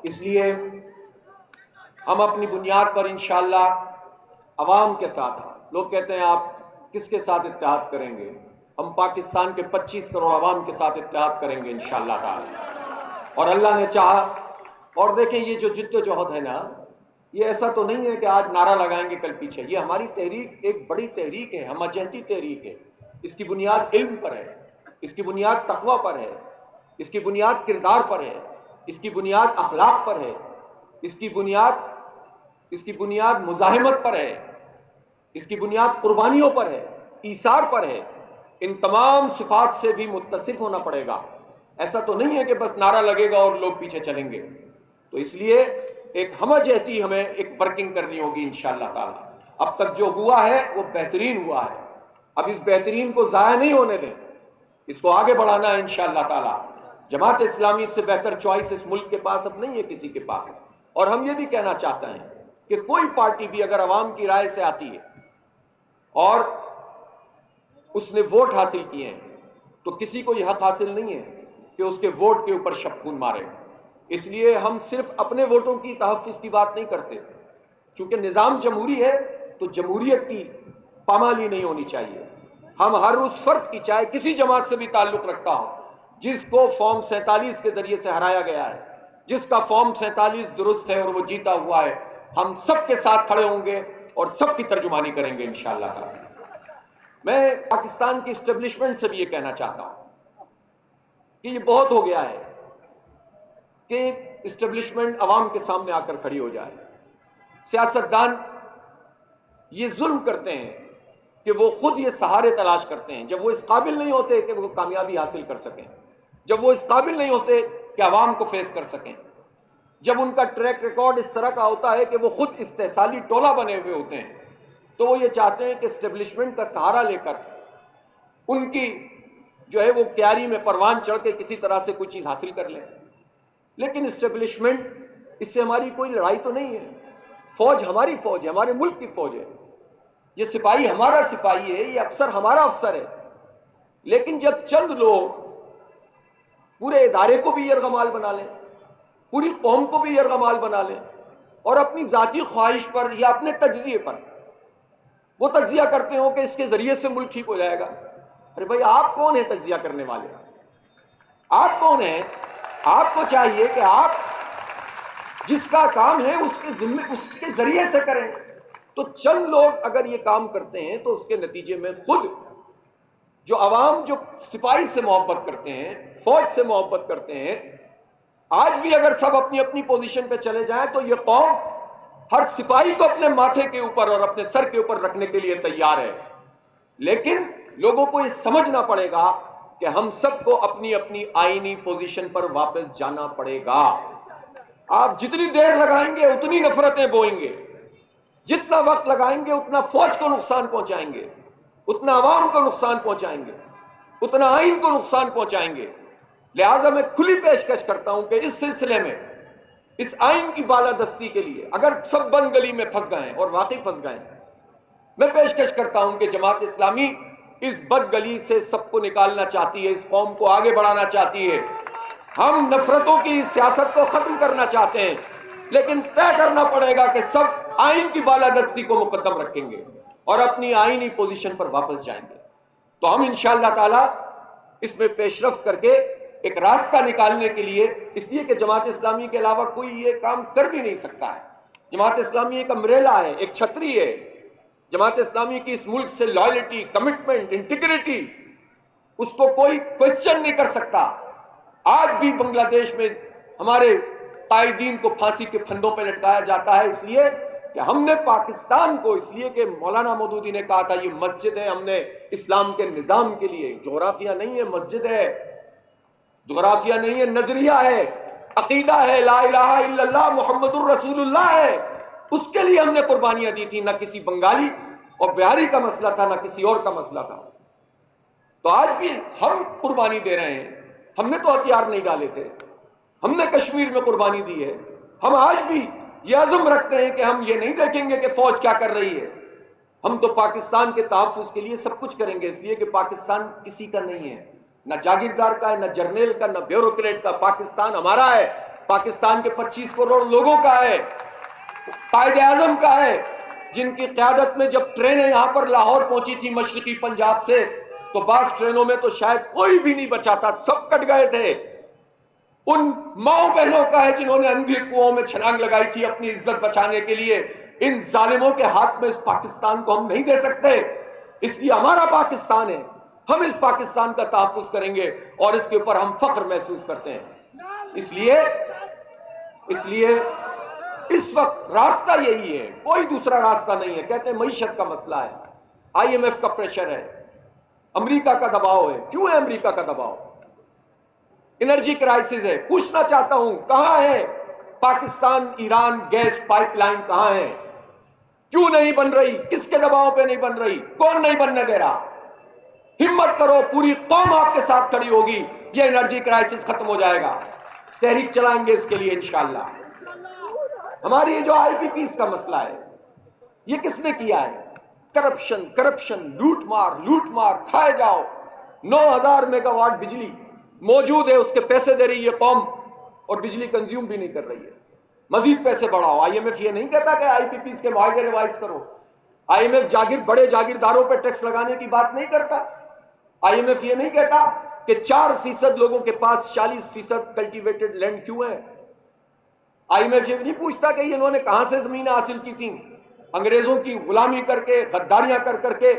اس لیے ہم اپنی بنیاد پر انشاءاللہ عوام کے ساتھ، لوگ کہتے ہیں آپ کس کے ساتھ اتحاد کریں گے؟ ہم پاکستان کے 25 کروڑ عوام کے ساتھ اتحاد کریں گے انشاءاللہ تعالی. اور اللہ نے چاہا. اور دیکھیں یہ جو جد و جہد ہے نا، یہ ایسا تو نہیں ہے کہ آج نعرہ لگائیں گے کل پیچھے. یہ ہماری تحریک ایک بڑی تحریک ہے، ہمہ جہتی تحریک ہے. اس کی بنیاد علم پر ہے، اس کی بنیاد تقوی پر ہے، اس کی بنیاد کردار پر ہے، اس کی بنیاد اخلاق پر ہے، اس کی بنیاد مزاحمت پر ہے، اس کی بنیاد قربانیوں پر ہے، ایثار پر ہے. ان تمام صفات سے بھی متصف ہونا پڑے گا. ایسا تو نہیں ہے کہ بس نعرہ لگے گا اور لوگ پیچھے چلیں گے. تو اس لیے ایک ہمہ جہتی ہمیں ایک ورکنگ کرنی ہوگی انشاءاللہ تعالی. اب تک جو ہوا ہے وہ بہترین ہوا ہے. اب اس بہترین کو ضائع نہیں ہونے دیں، اس کو آگے بڑھانا ہے انشاءاللہ تعالی. جماعت اسلامی سے بہتر چوائس اس ملک کے پاس اب نہیں ہے کسی کے پاس. اور ہم یہ بھی کہنا چاہتے ہیں کہ کوئی پارٹی بھی اگر عوام کی رائے سے آتی ہے اور اس نے ووٹ حاصل کیے ہیں تو کسی کو یہ حق حاصل نہیں ہے کہ اس کے ووٹ کے اوپر شبخون مارے. اس لیے ہم صرف اپنے ووٹوں کی تحفظ کی بات نہیں کرتے. چونکہ نظام جمہوری ہے تو جمہوریت کی پامالی نہیں ہونی چاہیے. ہم ہر اس فرد کی، چاہے کسی جماعت سے بھی تعلق رکھتا ہو، جس کو فارم 47 کے ذریعے سے ہرایا گیا ہے، جس کا فارم 47 درست ہے اور وہ جیتا ہوا ہے، ہم سب کے ساتھ کھڑے ہوں گے اور سب کی ترجمانی کریں گے انشاءاللہ تعالی. میں پاکستان کی اسٹیبلشمنٹ سے بھی یہ کہنا چاہتا ہوں کہ یہ بہت ہو گیا ہے کہ اسٹیبلشمنٹ عوام کے سامنے آ کر کھڑی ہو جائے. سیاستدان یہ ظلم کرتے ہیں کہ وہ خود یہ سہارے تلاش کرتے ہیں جب وہ اس قابل نہیں ہوتے کہ وہ کامیابی حاصل کر سکیں، جب وہ اس قابل نہیں ہوتے کہ عوام کو فیس کر سکیں، جب ان کا ٹریک ریکارڈ اس طرح کا ہوتا ہے کہ وہ خود استحصالی ٹولہ بنے ہوئے ہوتے ہیں، تو وہ یہ چاہتے ہیں کہ اسٹیبلشمنٹ کا سہارا لے کر ان کی جو ہے وہ کیاری میں پروان چڑھ کے کسی طرح سے کوئی چیز حاصل کر لیں. لیکن اسٹیبلشمنٹ اس سے ہماری کوئی لڑائی تو نہیں ہے. فوج ہماری فوج ہے، ہمارے ملک کی فوج ہے. یہ سپاہی ہمارا سپاہی ہے، یہ افسر ہمارا افسر ہے. لیکن جب چند لوگ پورے ادارے کو بھی یرغمال بنا لیں، پوری قوم کو بھی یرغمال بنا لیں اور اپنی ذاتی خواہش پر یا اپنے تجزیے پر وہ تجزیہ کرتے ہوں کہ اس کے ذریعے سے ملک ٹھیک ہو جائے گا. ارے بھائی آپ کون ہیں تجزیہ کرنے والے؟ آپ کون ہیں؟ آپ کو چاہیے کہ آپ جس کا کام ہے اس کے ذریعے سے کریں. تو چند لوگ اگر یہ کام کرتے ہیں تو اس کے نتیجے میں خود جو عوام جو سپاہی سے محبت کرتے ہیں، فوج سے محبت کرتے ہیں، آج بھی اگر سب اپنی اپنی پوزیشن پہ چلے جائیں تو یہ قوم ہر سپاہی کو اپنے ماتھے کے اوپر اور اپنے سر کے اوپر رکھنے کے لیے تیار ہے. لیکن لوگوں کو یہ سمجھنا پڑے گا کہ ہم سب کو اپنی اپنی آئینی پوزیشن پر واپس جانا پڑے گا. آپ جتنی دیر لگائیں گے اتنی نفرتیں بوئیں گے، جتنا وقت لگائیں گے اتنا فوج کو نقصان پہنچائیں گے، اتنا عوام کو نقصان پہنچائیں گے، اتنا آئین کو نقصان پہنچائیں گے. لہذا میں کھلی پیشکش کرتا ہوں کہ اس سلسلے میں اس آئین کی بالادستی کے لیے اگر سب بند گلی میں پھنس گئے اور واقعی پھنس گئے، میں پیشکش کرتا ہوں کہ جماعت اسلامی اس بد گلی سے سب کو نکالنا چاہتی ہے، اس قوم کو آگے بڑھانا چاہتی ہے. ہم نفرتوں کی سیاست کو ختم کرنا چاہتے ہیں، لیکن طے کرنا پڑے گا کہ سب آئین کی بالادستی کو مقدم رکھیں گے اور اپنی آئینی پوزیشن پر واپس جائیں گے. تو ہم انشاءاللہ تعالی اس میں پیش رفت کر کے ایک راستہ نکالنے کے لیے، اس لیے کہ جماعت اسلامی کے علاوہ کوئی یہ کام کر بھی نہیں سکتا ہے. جماعت اسلامی ایک امبریلا ہے، ایک چھتری ہے. جماعت اسلامی کی اس ملک سے لائلٹی، کمٹمنٹ، انٹیگریٹی، اس کو کوئی کوشچن نہیں کر سکتا. آج بھی بنگلہ دیش میں ہمارے قائدین کو پھانسی کے پھندوں پہ لٹکایا جاتا ہے اس لیے کہ ہم نے پاکستان کو، اس لیے کہ مولانا مودودی نے کہا تھا یہ مسجد ہے، ہم نے اسلام کے نظام کے لیے، جغرافیہ نہیں ہے، مسجد ہے، جغرافیہ نہیں ہے، نظریہ ہے، عقیدہ ہے، لا الہ الا اللہ محمد الرسول اللہ ہے. اس کے لیے ہم نے قربانیاں دی تھی. نہ کسی بنگالی اور بہاری کا مسئلہ تھا، نہ کسی اور کا مسئلہ تھا. تو آج بھی ہم قربانی دے رہے ہیں. ہم نے تو ہتھیار نہیں ڈالے تھے، ہم نے کشمیر میں قربانی دی ہے. ہم آج بھی یہ عزم رکھتے ہیں کہ ہم یہ نہیں دیکھیں گے کہ فوج کیا کر رہی ہے. ہم تو پاکستان کے تحفظ کے لیے سب کچھ کریں گے، اس لیے کہ پاکستان کسی کا نہیں ہے، نہ جاگیردار کا ہے، نہ جرنیل کا، نہ بیوروکریٹ کا. پاکستان ہمارا ہے، پاکستان کے 25 کروڑ لوگوں کا ہے، قائد اعظم کا ہے، جن کی قیادت میں جب ٹرینیں یہاں پر لاہور پہنچی تھی مشرقی پنجاب سے تو بعض ٹرینوں میں تو شاید کوئی بھی نہیں بچا تھا، سب کٹ گئے تھے. ان ماؤں بہنوں کا ہے جنہوں نے اندھی کنووں میں چھلانگ لگائی تھی اپنی عزت بچانے کے لیے. ان ظالموں کے ہاتھ میں اس پاکستان کو ہم نہیں دے سکتے. اس لیے ہمارا پاکستان ہے, ہم اس پاکستان کا تحفظ کریں گے اور اس کے اوپر ہم فخر محسوس کرتے ہیں. اس لیے اس وقت راستہ یہی ہے, کوئی دوسرا راستہ نہیں ہے. کہتے ہیں معیشت کا مسئلہ ہے, آئی ایم ایف کا پریشر ہے, امریکہ کا دباؤ ہے. کیوں ہے امریکہ کا دباؤ؟ انرجی کرائسس ہے. پوچھنا چاہتا ہوں کہاں ہے Pakistan Iran gas pipeline, کہاں ہے؟ کیوں نہیں بن رہی؟ کس کے دباؤ پہ نہیں بن رہی؟ کون نہیں بننے دے رہا؟ ہمت کرو, پوری قوم آپ کے ساتھ کھڑی ہوگی, یہ انرجی کرائسس ختم ہو جائے گا. تحریک چلائیں گے اس کے لیے انشاءاللہ. ہماری یہ جو آئی پی پیز کا مسئلہ ہے, یہ کس نے کیا ہے؟ کرپشن, لوٹ مار, کھائے جاؤ. 9,000 میگا واٹ بجلی موجود ہے, اس کے پیسے دے رہی ہے قوم اور بجلی کنزیوم بھی نہیں کر رہی ہے. مزید پیسے بڑھاؤ. آئی ایم ایف یہ نہیں کہتا کہ آئی پی پیز کے معاہدے ریوائز کرو. آئی ایم ایف بڑے جاگیرداروں پہ ٹیکس لگانے کی بات نہیں کرتا. آئی ایم ایف یہ نہیں کہتا کہ 4% لوگوں کے پاس 40% کلٹیویٹڈ لینڈ کیوں ہے. آئی ایم ایف یہ نہیں پوچھتا کہ انہوں نے کہاں سے زمینیں حاصل کی تھیں. انگریزوں کی غلامی کر کے, غداریاں کر کے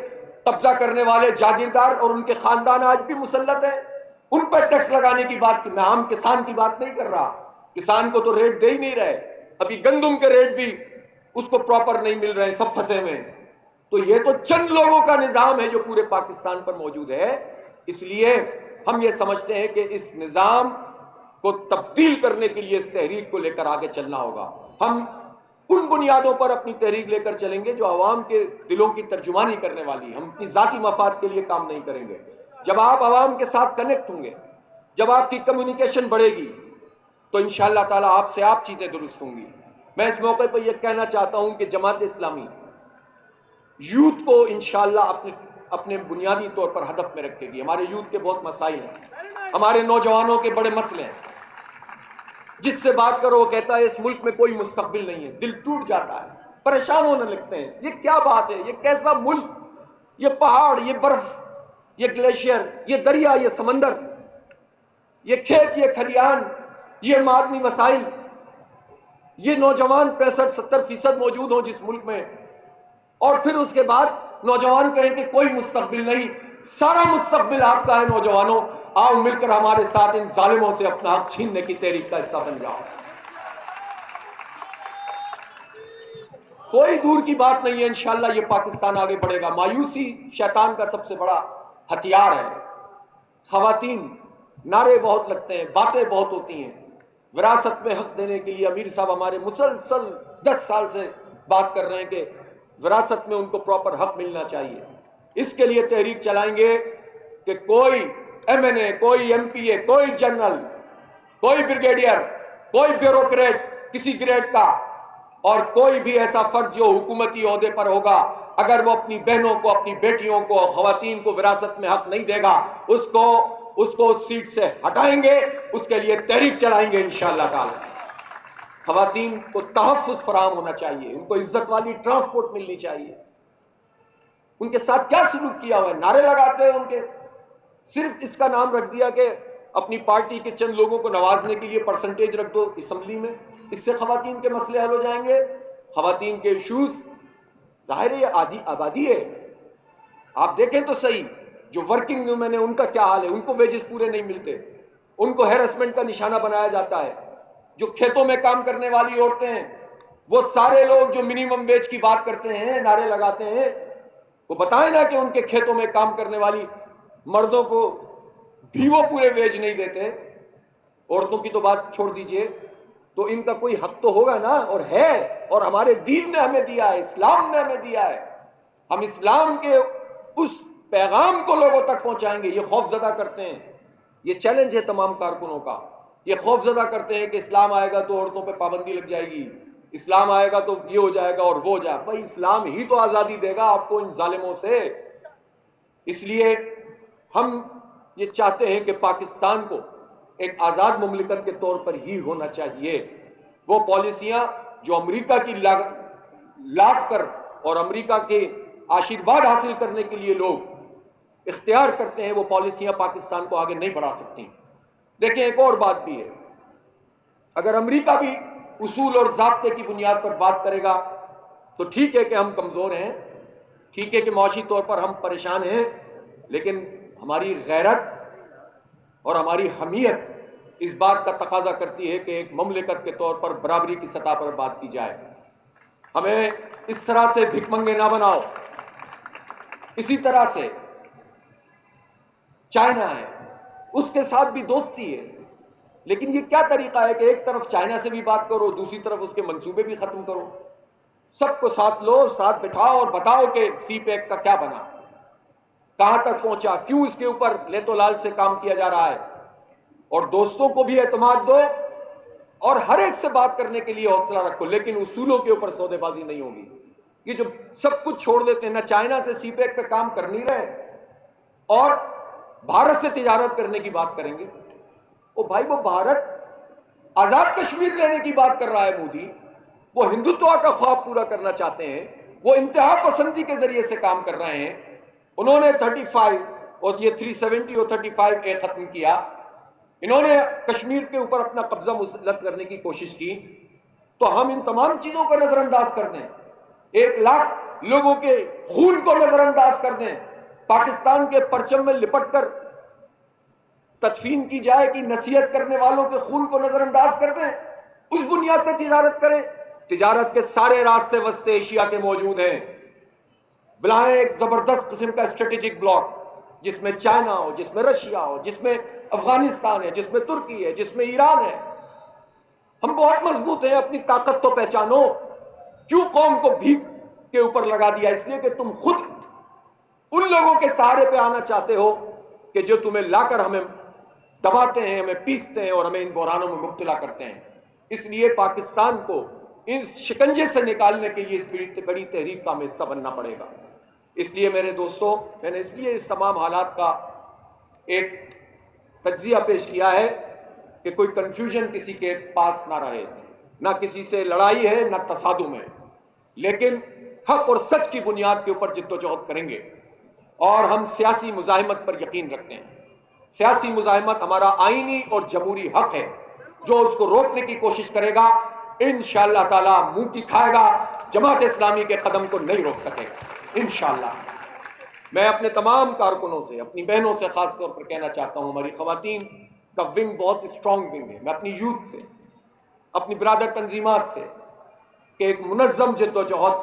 قبضہ کرنے والے جاگیردار اور ان کے خاندان آج بھی مسلط ہیں. ان پر ٹیکس لگانے کی بات کی. میں عام کسان کی بات نہیں کر رہا, کسان کو تو ریٹ دے ہی نہیں رہے. ابھی گندم کے ریٹ بھی اس کو پراپر نہیں مل رہے, سب پھنسے ہوئے. تو یہ تو چند لوگوں کا نظام ہے جو پورے پاکستان پر موجود ہے. اس لیے ہم یہ سمجھتے ہیں کہ اس نظام کو تبدیل کرنے کے لیے اس تحریک کو لے کر آگے چلنا ہوگا. ہم ان بنیادوں پر اپنی تحریک لے کر چلیں گے جو عوام کے دلوں کی ترجمانی کرنے والی. ہم اپنی ذاتی مفاد کے لیے کام نہیں کریں گے. جب آپ عوام کے ساتھ کنیکٹ ہوں گے, جب آپ کی کمیونیکیشن بڑھے گی, تو انشاءاللہ تعالی آپ سے آپ چیزیں درست ہوں گی. میں اس موقع پر یہ کہنا چاہتا ہوں کہ جماعت اسلامی یوتھ کو انشاءاللہ اپنے بنیادی طور پر ہدف میں رکھے گی. ہمارے یوتھ کے بہت مسائل ہیں, ہمارے نوجوانوں کے بڑے مسئلے ہیں. جس سے بات کرو وہ کہتا ہے اس ملک میں کوئی مستقبل نہیں ہے. دل ٹوٹ جاتا ہے, پریشان ہونے لگتے ہیں. یہ کیا بات ہے؟ یہ کیسا ملک؟ یہ پہاڑ, یہ برف, یہ گلیشیئر, یہ دریا, یہ سمندر, یہ کھیت, یہ کھلیان, یہ معدنی وسائل, یہ نوجوان 65-70% موجود ہوں جس ملک میں, اور پھر اس کے بعد نوجوان کہیں کہ کوئی مستقبل نہیں. سارا مستقبل آپ کا ہے نوجوانوں. آؤ مل کر ہمارے ساتھ ان ظالموں سے اپنا حق چھیننے کی تحریک کا حصہ بن جاؤ. کوئی دور کی بات نہیں ہے, انشاءاللہ یہ پاکستان آگے بڑھے گا. مایوسی شیطان کا سب سے بڑا ہتھیار ہے. خواتین نعرے بہت لگتے ہیں, باتیں بہت ہوتی ہیں. وراثت میں حق دینے کے لیے امیر صاحب ہمارے مسلسل 10 سال سے بات کر رہے ہیں کہ وراثت میں ان کو پراپر حق ملنا چاہیے. اس کے لیے تحریک چلائیں گے کہ کوئی ایم این اے, کوئی ایم پی اے, کوئی جنرل, کوئی بریگیڈیئر, کوئی بیوروکریٹ کسی گریڈ کا, اور کوئی بھی ایسا فرد جو حکومتی عہدے پر ہوگا, اگر وہ اپنی بہنوں کو, اپنی بیٹیوں کو, خواتین کو وراثت میں حق نہیں دے گا, اس کو سیٹ سے ہٹائیں گے. اس کے لیے تحریک چلائیں گے انشاءاللہ تعالی. خواتین کو تحفظ فراہم ہونا چاہیے, ان کو عزت والی ٹرانسپورٹ ملنی چاہیے. ان کے ساتھ کیا سلوک کیا ہوا ہے؟ نعرے لگاتے ہیں ان کے. صرف اس کا نام رکھ دیا کہ اپنی پارٹی کے چند لوگوں کو نوازنے کے لیے پرسنٹیج رکھ دو اسمبلی میں, اس سے خواتین کے مسئلے حل ہو جائیں گے. خواتین کے ایشوز, ظاہر ہے یہ آبادی ہے. آپ دیکھیں تو صحیح, جو ورکنگ ویمن ہیں ان کا کیا حال ہے. ان کو ویجز پورے نہیں ملتے, ان کو ہیرسمنٹ کا نشانہ بنایا جاتا ہے. جو کھیتوں میں کام کرنے والی عورتیں ہیں, وہ سارے لوگ جو منیمم ویج کی بات کرتے ہیں, نعرے لگاتے ہیں, وہ بتائیں نا کہ ان کے کھیتوں میں کام کرنے والی مردوں کو بھی وہ پورے ویج نہیں دیتے. عورتوں کی تو بات چھوڑ دیجئے, تو ان کا کوئی حق تو ہوگا نا, اور ہے, اور ہمارے دین نے ہمیں دیا ہے, اسلام نے ہمیں دیا ہے. ہم اسلام کے اس پیغام کو لوگوں تک پہنچائیں گے. یہ خوف زدہ کرتے ہیں, یہ چیلنج ہے تمام کارکنوں کا. یہ خوف زدہ کرتے ہیں کہ اسلام آئے گا تو عورتوں پہ پابندی لگ جائے گی, اسلام آئے گا تو یہ ہو جائے گا اور وہ ہو جائے گا. بھائی اسلام ہی تو آزادی دے گا آپ کو ان ظالموں سے. اس لیے ہم یہ چاہتے ہیں کہ پاکستان کو ایک آزاد مملکت کے طور پر ہی ہونا چاہیے. وہ پالیسیاں جو امریکہ کی لاٹ کر اور امریکہ کے آشیرواد حاصل کرنے کے لیے لوگ اختیار کرتے ہیں, وہ پالیسیاں پاکستان کو آگے نہیں بڑھا سکتی. دیکھیں ایک اور بات بھی ہے, اگر امریکہ بھی اصول اور ضابطے کی بنیاد پر بات کرے گا تو ٹھیک ہے کہ ہم کمزور ہیں، ٹھیک ہے کہ معاشی طور پر ہم پریشان ہیں، لیکن ہماری غیرت اور ہماری حمیت اس بات کا تقاضا کرتی ہے کہ ایک مملکت کے طور پر برابری کی سطح پر بات کی جائے۔ ہمیں اس طرح سے بھک منگے نہ بناؤ۔ اسی طرح سے چائنا ہے، اس کے ساتھ بھی دوستی ہے، لیکن یہ کیا طریقہ ہے کہ ایک طرف چائنا سے بھی بات کرو، دوسری طرف اس کے منصوبے بھی ختم کرو؟ سب کو ساتھ لو، ساتھ بٹھاؤ اور بتاؤ کہ سی پیک کا کیا بنا، کہاں تک پہنچا، کیوں اس کے اوپر لیتو لال سے کام کیا جا رہا ہے، اور دوستوں کو بھی اعتماد دو اور ہر ایک سے بات کرنے کے لیے حوصلہ رکھو، لیکن اصولوں کے اوپر سودے بازی نہیں ہوگی۔ یہ جو سب کچھ چھوڑ دیتے ہیں، نہ چائنا سے سی پیک پہ کام کر نہیں رہے اور بھارت سے تجارت کرنے کی بات کریں گے۔ وہ بھائی، وہ بھارت آزاد کشمیر لینے کی بات کر رہا ہے مودی، وہ ہندوتوا کا خواب پورا کرنا چاہتے ہیں، وہ انتہا پسندی کے ذریعے سے کام کر رہے ہیں۔ انہوں نے 35 اور یہ 370 اور 35A ختم کیا، انہوں نے کشمیر کے اوپر اپنا قبضہ مسلط کرنے کی کوشش کی، تو ہم ان تمام چیزوں کو نظر انداز کر دیں، 1 لاکھ لوگوں کے خون کو نظر انداز کر دیں، پاکستان کے پرچم میں لپٹ کر تدفین کی جائے کہ نصیحت کرنے والوں کے خون کو نظر انداز کر دیں، اس بنیاد پر تجارت کریں؟ تجارت کے سارے راستے وسط ایشیا کے موجود ہیں، بلائیں ایک زبردست قسم کا اسٹریٹجک بلاک جس میں چائنا ہو، جس میں رشیا ہو، جس میں افغانستان ہے، جس میں ترکی ہے، جس میں ایران ہے۔ ہم بہت مضبوط ہیں، اپنی طاقت تو پہچانو۔ کیوں قوم کو بھیک کے اوپر لگا دیا؟ اس لیے کہ تم خود ان لوگوں کے سہارے پہ آنا چاہتے ہو کہ جو تمہیں لا کر ہمیں دباتے ہیں، ہمیں پیستے ہیں اور ہمیں ان بحرانوں میں مبتلا کرتے ہیں۔ اس لیے پاکستان کو اس شکنجے سے نکالنے کے لیے اس بڑی تحریک کا ہمیں حصہ بننا پڑے گا۔ اس لیے میرے دوستوں، میں نے اس لیے اس تمام حالات کا ایک تجزیہ پیش کیا ہے کہ کوئی کنفیوژن کسی کے پاس نہ رہے، نہ کسی سے لڑائی ہے نہ تصادم ہے، لیکن حق اور سچ کی بنیاد کے اوپر جدوجہد کریں گے۔ اور ہم سیاسی مزاحمت پر یقین رکھتے ہیں۔ سیاسی مزاحمت ہمارا آئینی اور جمہوری حق ہے، جو اس کو روکنے کی کوشش کرے گا انشاءاللہ تعالی منہ کی کھائے گا، جماعت اسلامی کے قدم کو نہیں روک سکے گا انشاءاللہ۔ میں اپنے تمام کارکنوں سے، اپنی بہنوں سے خاص طور پر کہنا چاہتا ہوں، ہماری خواتین کا ونگ بہت اسٹرانگ ونگ ہے، میں اپنی یوتھ سے، اپنی برادر تنظیمات سے، کہ ایک منظم جدوجہد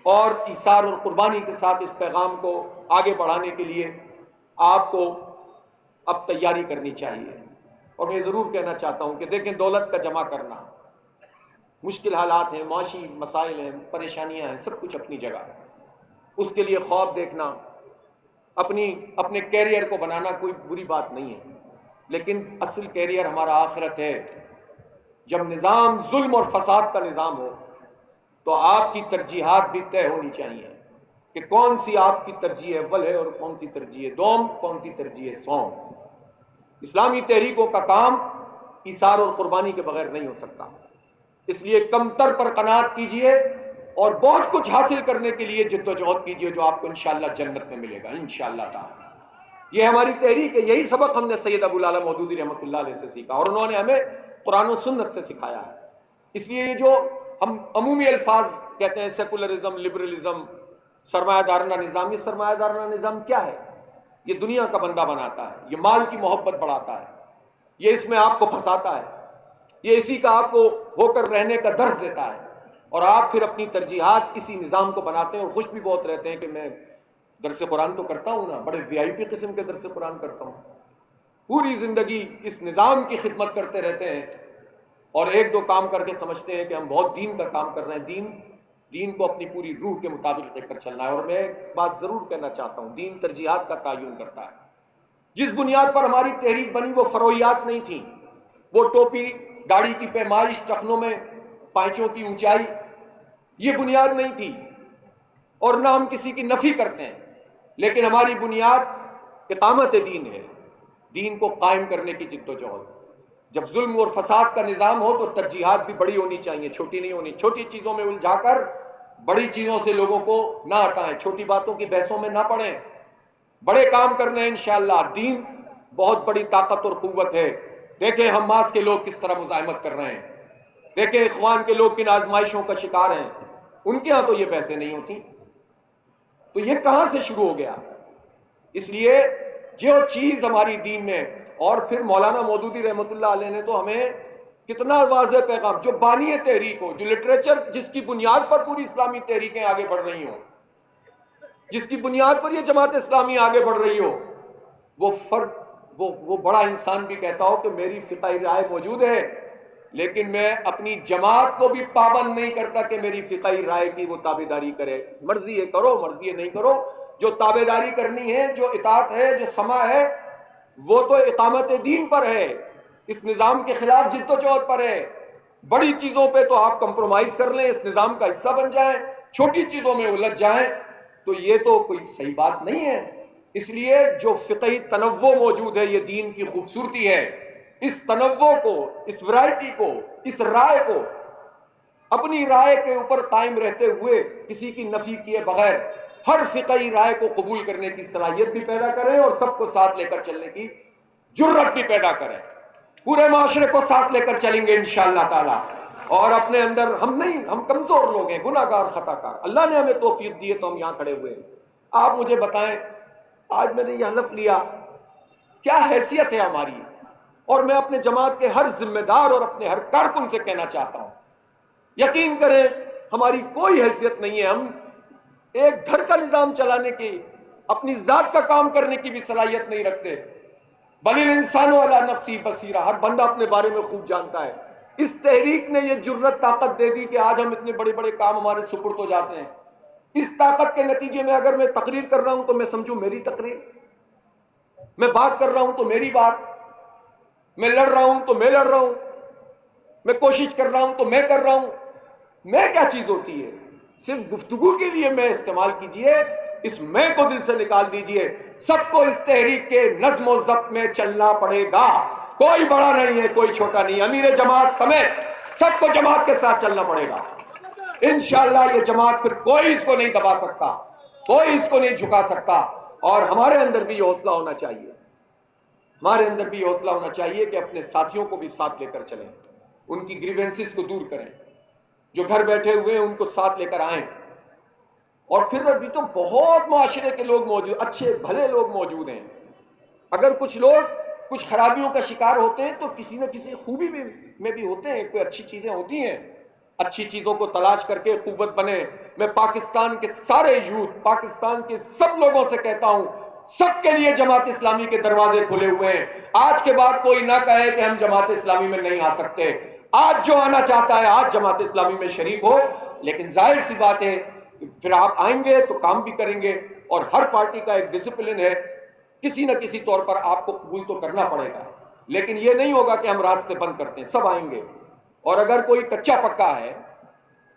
اور ایثار اور قربانی کے ساتھ اس پیغام کو آگے بڑھانے کے لیے آپ کو اب تیاری کرنی چاہیے۔ اور میں ضرور کہنا چاہتا ہوں کہ دیکھیں، دولت کا جمع کرنا، مشکل حالات ہیں، معاشی مسائل ہیں، پریشانیاں ہیں، سب کچھ اپنی جگہ ہے، اس کے لیے خواب دیکھنا، اپنے کیریئر کو بنانا کوئی بری بات نہیں ہے، لیکن اصل کیریئر ہمارا آخرت ہے۔ جب نظام ظلم اور فساد کا نظام ہو تو آپ کی ترجیحات بھی طے ہونی چاہیے کہ کون سی آپ کی ترجیح اول ہے اور کون سی ترجیح دوم، کون سی ترجیح سوم۔ اسلامی تحریکوں کا کام ایثار اور قربانی کے بغیر نہیں ہو سکتا، اس لیے کم تر پر قناعت کیجئے اور بہت کچھ حاصل کرنے کے لیے جدوجہد کیجئے، جو آپ کو انشاءاللہ جنت میں ملے گا انشاءاللہ تعالی۔ یہ ہماری تحریک ہے، یہی سبق ہم نے سید ابو العلا مودودی رحمۃ اللہ علیہ سے سیکھا، اور انہوں نے ہمیں قرآن و سنت سے سکھایا ہے۔ اس لیے یہ جو ہم عمومی الفاظ کہتے ہیں، سیکولرزم، لبرلزم، سرمایہ دارانہ نظام، یہ سرمایہ دارانہ نظام کیا ہے؟ یہ دنیا کا بندہ بناتا ہے، یہ مال کی محبت بڑھاتا ہے، یہ اس میں آپ کو پھنساتا ہے، یہ اسی کا آپ کو ہو کر رہنے کا درس دیتا ہے، اور آپ پھر اپنی ترجیحات اسی نظام کو بناتے ہیں اور خوش بھی بہت رہتے ہیں کہ میں درس قرآن تو کرتا ہوں نا، بڑے VIP قسم کے درس قرآن کرتا ہوں، پوری زندگی اس نظام کی خدمت کرتے رہتے ہیں اور ایک دو کام کر کے سمجھتے ہیں کہ ہم بہت دین کا کام کر رہے ہیں۔ دین کو اپنی پوری روح کے مطابق دیکھ کر چلنا ہے۔ اور میں ایک بات ضرور کہنا چاہتا ہوں، دین ترجیحات کا تعین کرتا ہے۔ جس بنیاد پر ہماری تحریک بنی وہ فروعیات نہیں تھیں، وہ ٹوپی داڑھی کی پیمائش، ٹخنوں میں پائچوں کی اونچائی، یہ بنیاد نہیں تھی، اور نہ ہم کسی کی نفی کرتے ہیں، لیکن ہماری بنیاد اقامت دین ہے، دین کو قائم کرنے کی جدوجہد۔ جب ظلم اور فساد کا نظام ہو تو ترجیحات بھی بڑی ہونی چاہیے، چھوٹی نہیں ہونی۔ چھوٹی چیزوں میں الجھا کر بڑی چیزوں سے لوگوں کو نہ ہٹائیں، چھوٹی باتوں کی بحثوں میں نہ پڑیں، بڑے کام کرنے ہیں انشاءاللہ۔ دین بہت بڑی طاقت اور قوت ہے، دیکھیں حماس کے لوگ کس طرح مزاحمت کر رہے ہیں، دیکھیں اخوان کے لوگ کن آزمائشوں کا شکار ہیں، ان کے ہاں تو یہ بحثیں نہیں ہوتی، تو یہ کہاں سے شروع ہو گیا؟ اس لیے جو چیز ہماری دین میں، اور پھر مولانا مودودی رحمۃ اللہ علیہ نے تو ہمیں کتنا واضح پیغام، جو بانی تحریک ہو، جو لٹریچر جس کی بنیاد پر پوری اسلامی تحریکیں آگے بڑھ رہی ہوں، جس کی بنیاد پر یہ جماعت اسلامی آگے بڑھ رہی ہو، وہ فرد وہ بڑا انسان بھی کہتا ہو کہ میری فقہی رائے موجود ہے، لیکن میں اپنی جماعت کو بھی پابند نہیں کرتا کہ میری فقہی رائے کی وہ تابعداری کرے، مرضی ہے کرو، مرضی ہے نہیں کرو، جو تابعداری کرنی ہے، جو اطاعت ہے، جو سماع ہے، وہ تو اقامت دین پر ہے، اس نظام کے خلاف جد و جہد پر ہے۔ بڑی چیزوں پہ تو آپ کمپرومائز کر لیں، اس نظام کا حصہ بن جائیں، چھوٹی چیزوں میں الجھ جائیں، تو یہ تو کوئی صحیح بات نہیں ہے۔ اس لیے جو فقہی تنوع موجود ہے، یہ دین کی خوبصورتی ہے، اس تنوع کو، اس ورائٹی کو، اس رائے کو اپنی رائے کے اوپر قائم رہتے ہوئے کسی کی نفی کیے بغیر ہر فقہی رائے کو قبول کرنے کی صلاحیت بھی پیدا کریں اور سب کو ساتھ لے کر چلنے کی جرت بھی پیدا کریں۔ پورے معاشرے کو ساتھ لے کر چلیں گے انشاءاللہ تعالی، اور اپنے اندر ہم کمزور لوگ ہیں، گناہ گار، خطا کار، اللہ نے ہمیں توفیق دی ہے تو ہم یہاں کھڑے ہوئے ہیں۔ آپ مجھے بتائیں، آج میں نے یہ حلف لیا، کیا حیثیت ہے ہماری؟ اور میں اپنے جماعت کے ہر ذمہ دار اور اپنے ہر کارکن سے کہنا چاہتا ہوں، یقین کریں ہماری کوئی حیثیت نہیں ہے، ہم ایک گھر کا نظام چلانے کی، اپنی ذات کا کام کرنے کی بھی صلاحیت نہیں رکھتے۔ بل الانسان علی نفسی بصیرہ، ہر بندہ اپنے بارے میں خوب جانتا ہے۔ اس تحریک نے یہ جرت طاقت دے دی کہ آج ہم اتنے بڑے بڑے کام ہمارے سپرد ہو جاتے ہیں۔ اس طاقت کے نتیجے میں اگر میں تقریر کر رہا ہوں تو میں سمجھوں میری تقریر، میں بات کر رہا ہوں تو میری بات، میں لڑ رہا ہوں تو میں لڑ رہا ہوں، میں کوشش کر رہا ہوں تو میں کر رہا ہوں، میں کیا چیز ہوتی ہے؟ صرف گفتگو کے لیے میں استعمال کیجئے، اس میں کو دل سے نکال دیجئے۔ سب کو اس تحریک کے نظم و ضبط میں چلنا پڑے گا، کوئی بڑا نہیں ہے، کوئی چھوٹا نہیں، امیر جماعت سمیت سب کو جماعت کے ساتھ چلنا پڑے گا۔ انشاءاللہ یہ جماعت پھر کوئی اس کو نہیں دبا سکتا، کوئی اس کو نہیں جھکا سکتا، اور ہمارے اندر بھی یہ حوصلہ ہونا چاہیے، ہمارے اندر بھی یہ حوصلہ ہونا چاہیے کہ اپنے ساتھیوں کو بھی ساتھ لے کر چلیں، ان کی گریونسز کو دور کریں، جو گھر بیٹھے ہوئے ہیں ان کو ساتھ لے کر آئیں۔ اور پھر ابھی تو بہت معاشرے کے لوگ موجود، اچھے بھلے لوگ موجود ہیں، اگر کچھ لوگ کچھ خرابیوں کا شکار ہوتے ہیں تو کسی نہ کسی خوبی میں بھی ہوتے ہیں، کوئی اچھی چیزیں ہوتی ہیں، اچھی چیزوں کو تلاش کر کے قوت بنے۔ میں پاکستان کے سارے یوتھ، پاکستان کے سب لوگوں سے کہتا ہوں، سب کے لیے جماعت اسلامی کے دروازے کھلے ہوئے ہیں۔ آج کے بعد کوئی نہ کہے کہ ہم جماعت اسلامی میں نہیں آ سکتے، آج جو آنا چاہتا ہے آج جماعت اسلامی میں شریک ہو، لیکن ظاہر سی بات ہے پھر آپ آئیں گے تو کام بھی کریں گے، اور ہر پارٹی کا ایک ڈسپلن ہے، کسی نہ کسی طور پر آپ کو قبول تو کرنا پڑے گا، لیکن یہ نہیں ہوگا کہ ہم راستے بند کرتے ہیں، سب آئیں گے۔ اور اگر کوئی کچا پکا ہے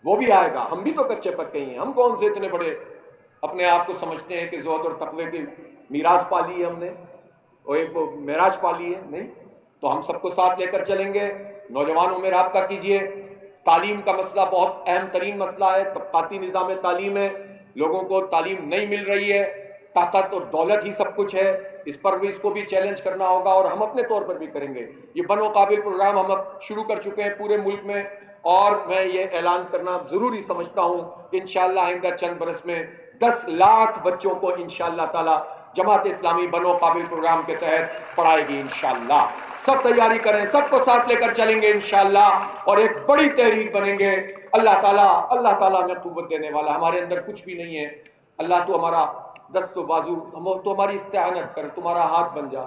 وہ بھی آئے گا، ہم بھی تو کچے پکے ہی ہیں، ہم کون سے اتنے بڑے اپنے آپ کو سمجھتے ہیں کہ زہد اور تقوی کی میراث پالی ہے ہم نے، اور ایک معراج پالی ہے، نہیں۔ تو ہم سب کو ساتھ لے کر چلیں گے۔ نوجوانوں میں رابطہ کیجئے، تعلیم کا مسئلہ بہت اہم ترین مسئلہ ہے، طبقاتی نظام تعلیم ہے، لوگوں کو تعلیم نہیں مل رہی ہے، طاقت اور دولت ہی سب کچھ ہے، اس پر بھی اس کو بھی چیلنج کرنا ہوگا، اور ہم اپنے طور پر بھی کریں گے۔ یہ بنو قابل پروگرام ہم اب شروع کر چکے ہیں پورے ملک میں، اور میں یہ اعلان کرنا ضروری سمجھتا ہوں کہ انشاءاللہ آئندہ چند برس میں 10 لاکھ بچوں کو انشاءاللہ تعالی جماعت اسلامی بنو قابل پروگرام کے تحت پڑھائے گی انشاءاللہ۔ سب تیاری کریں، سب کو ساتھ لے کر چلیں گے انشاءاللہ، اور ایک بڑی تحریک بنیں گے۔ اللہ تعالیٰ ہمیں قوت دینے والا، ہمارے اندر کچھ بھی نہیں ہے، اللہ تو ہمارا دست و بازو، تو ہماری استعانت کر، تمہارا ہاتھ بن جا،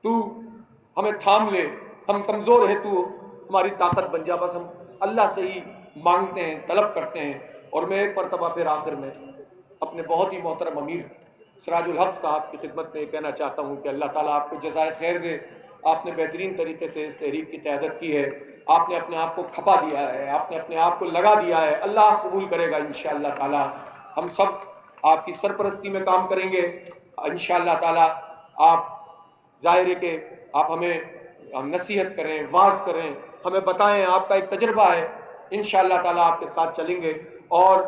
تو ہمیں تھام لے، ہم کمزور ہیں، تو ہماری طاقت بن جا، بس ہم اللہ سے ہی مانگتے ہیں، طلب کرتے ہیں۔ اور میں ایک مرتبہ پھر آخر میں اپنے بہت ہی محترم امیر سراج الحق صاحب کی خدمت میں یہ کہنا چاہتا ہوں کہ اللہ تعالیٰ آپ کو جزائے خیر دے، آپ نے بہترین طریقے سے اس تحریک کی قیادت کی ہے، آپ نے اپنے آپ کو کھپا دیا ہے، آپ نے اپنے آپ کو لگا دیا ہے، اللہ قبول کرے گا انشاءاللہ تعالیٰ۔ ہم سب آپ کی سرپرستی میں کام کریں گے انشاءاللہ تعالیٰ۔ آپ ظاہر ہے کہ آپ ہمیں نصیحت کریں، واعظ کریں، ہمیں بتائیں، آپ کا ایک تجربہ ہے، انشاءاللہ تعالیٰ آپ کے ساتھ چلیں گے۔ اور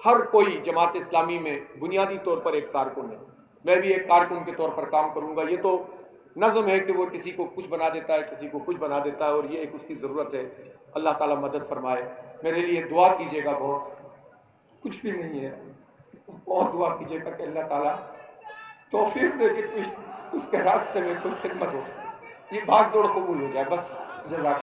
ہر کوئی جماعت اسلامی میں بنیادی طور پر ایک کارکن ہے، میں بھی ایک کارکن کے طور پر کام کروں گا۔ یہ تو نظم ہے کہ وہ کسی کو کچھ بنا دیتا ہے، کسی کو کچھ بنا دیتا ہے، اور یہ ایک اس کی ضرورت ہے. اللہ تعالیٰ مدد فرمائے. میرے لیے دعا کیجیے گا. بہت کچھ بھی نہیں ہے، بہت دعا کیجیے گا کہ اللہ تعالیٰ توفیق دے کہ کوئی اس کے راستے میں کوئی خدمت ہو سکے. یہ بھاگ دوڑ قبول ہو جائے بس. جزاک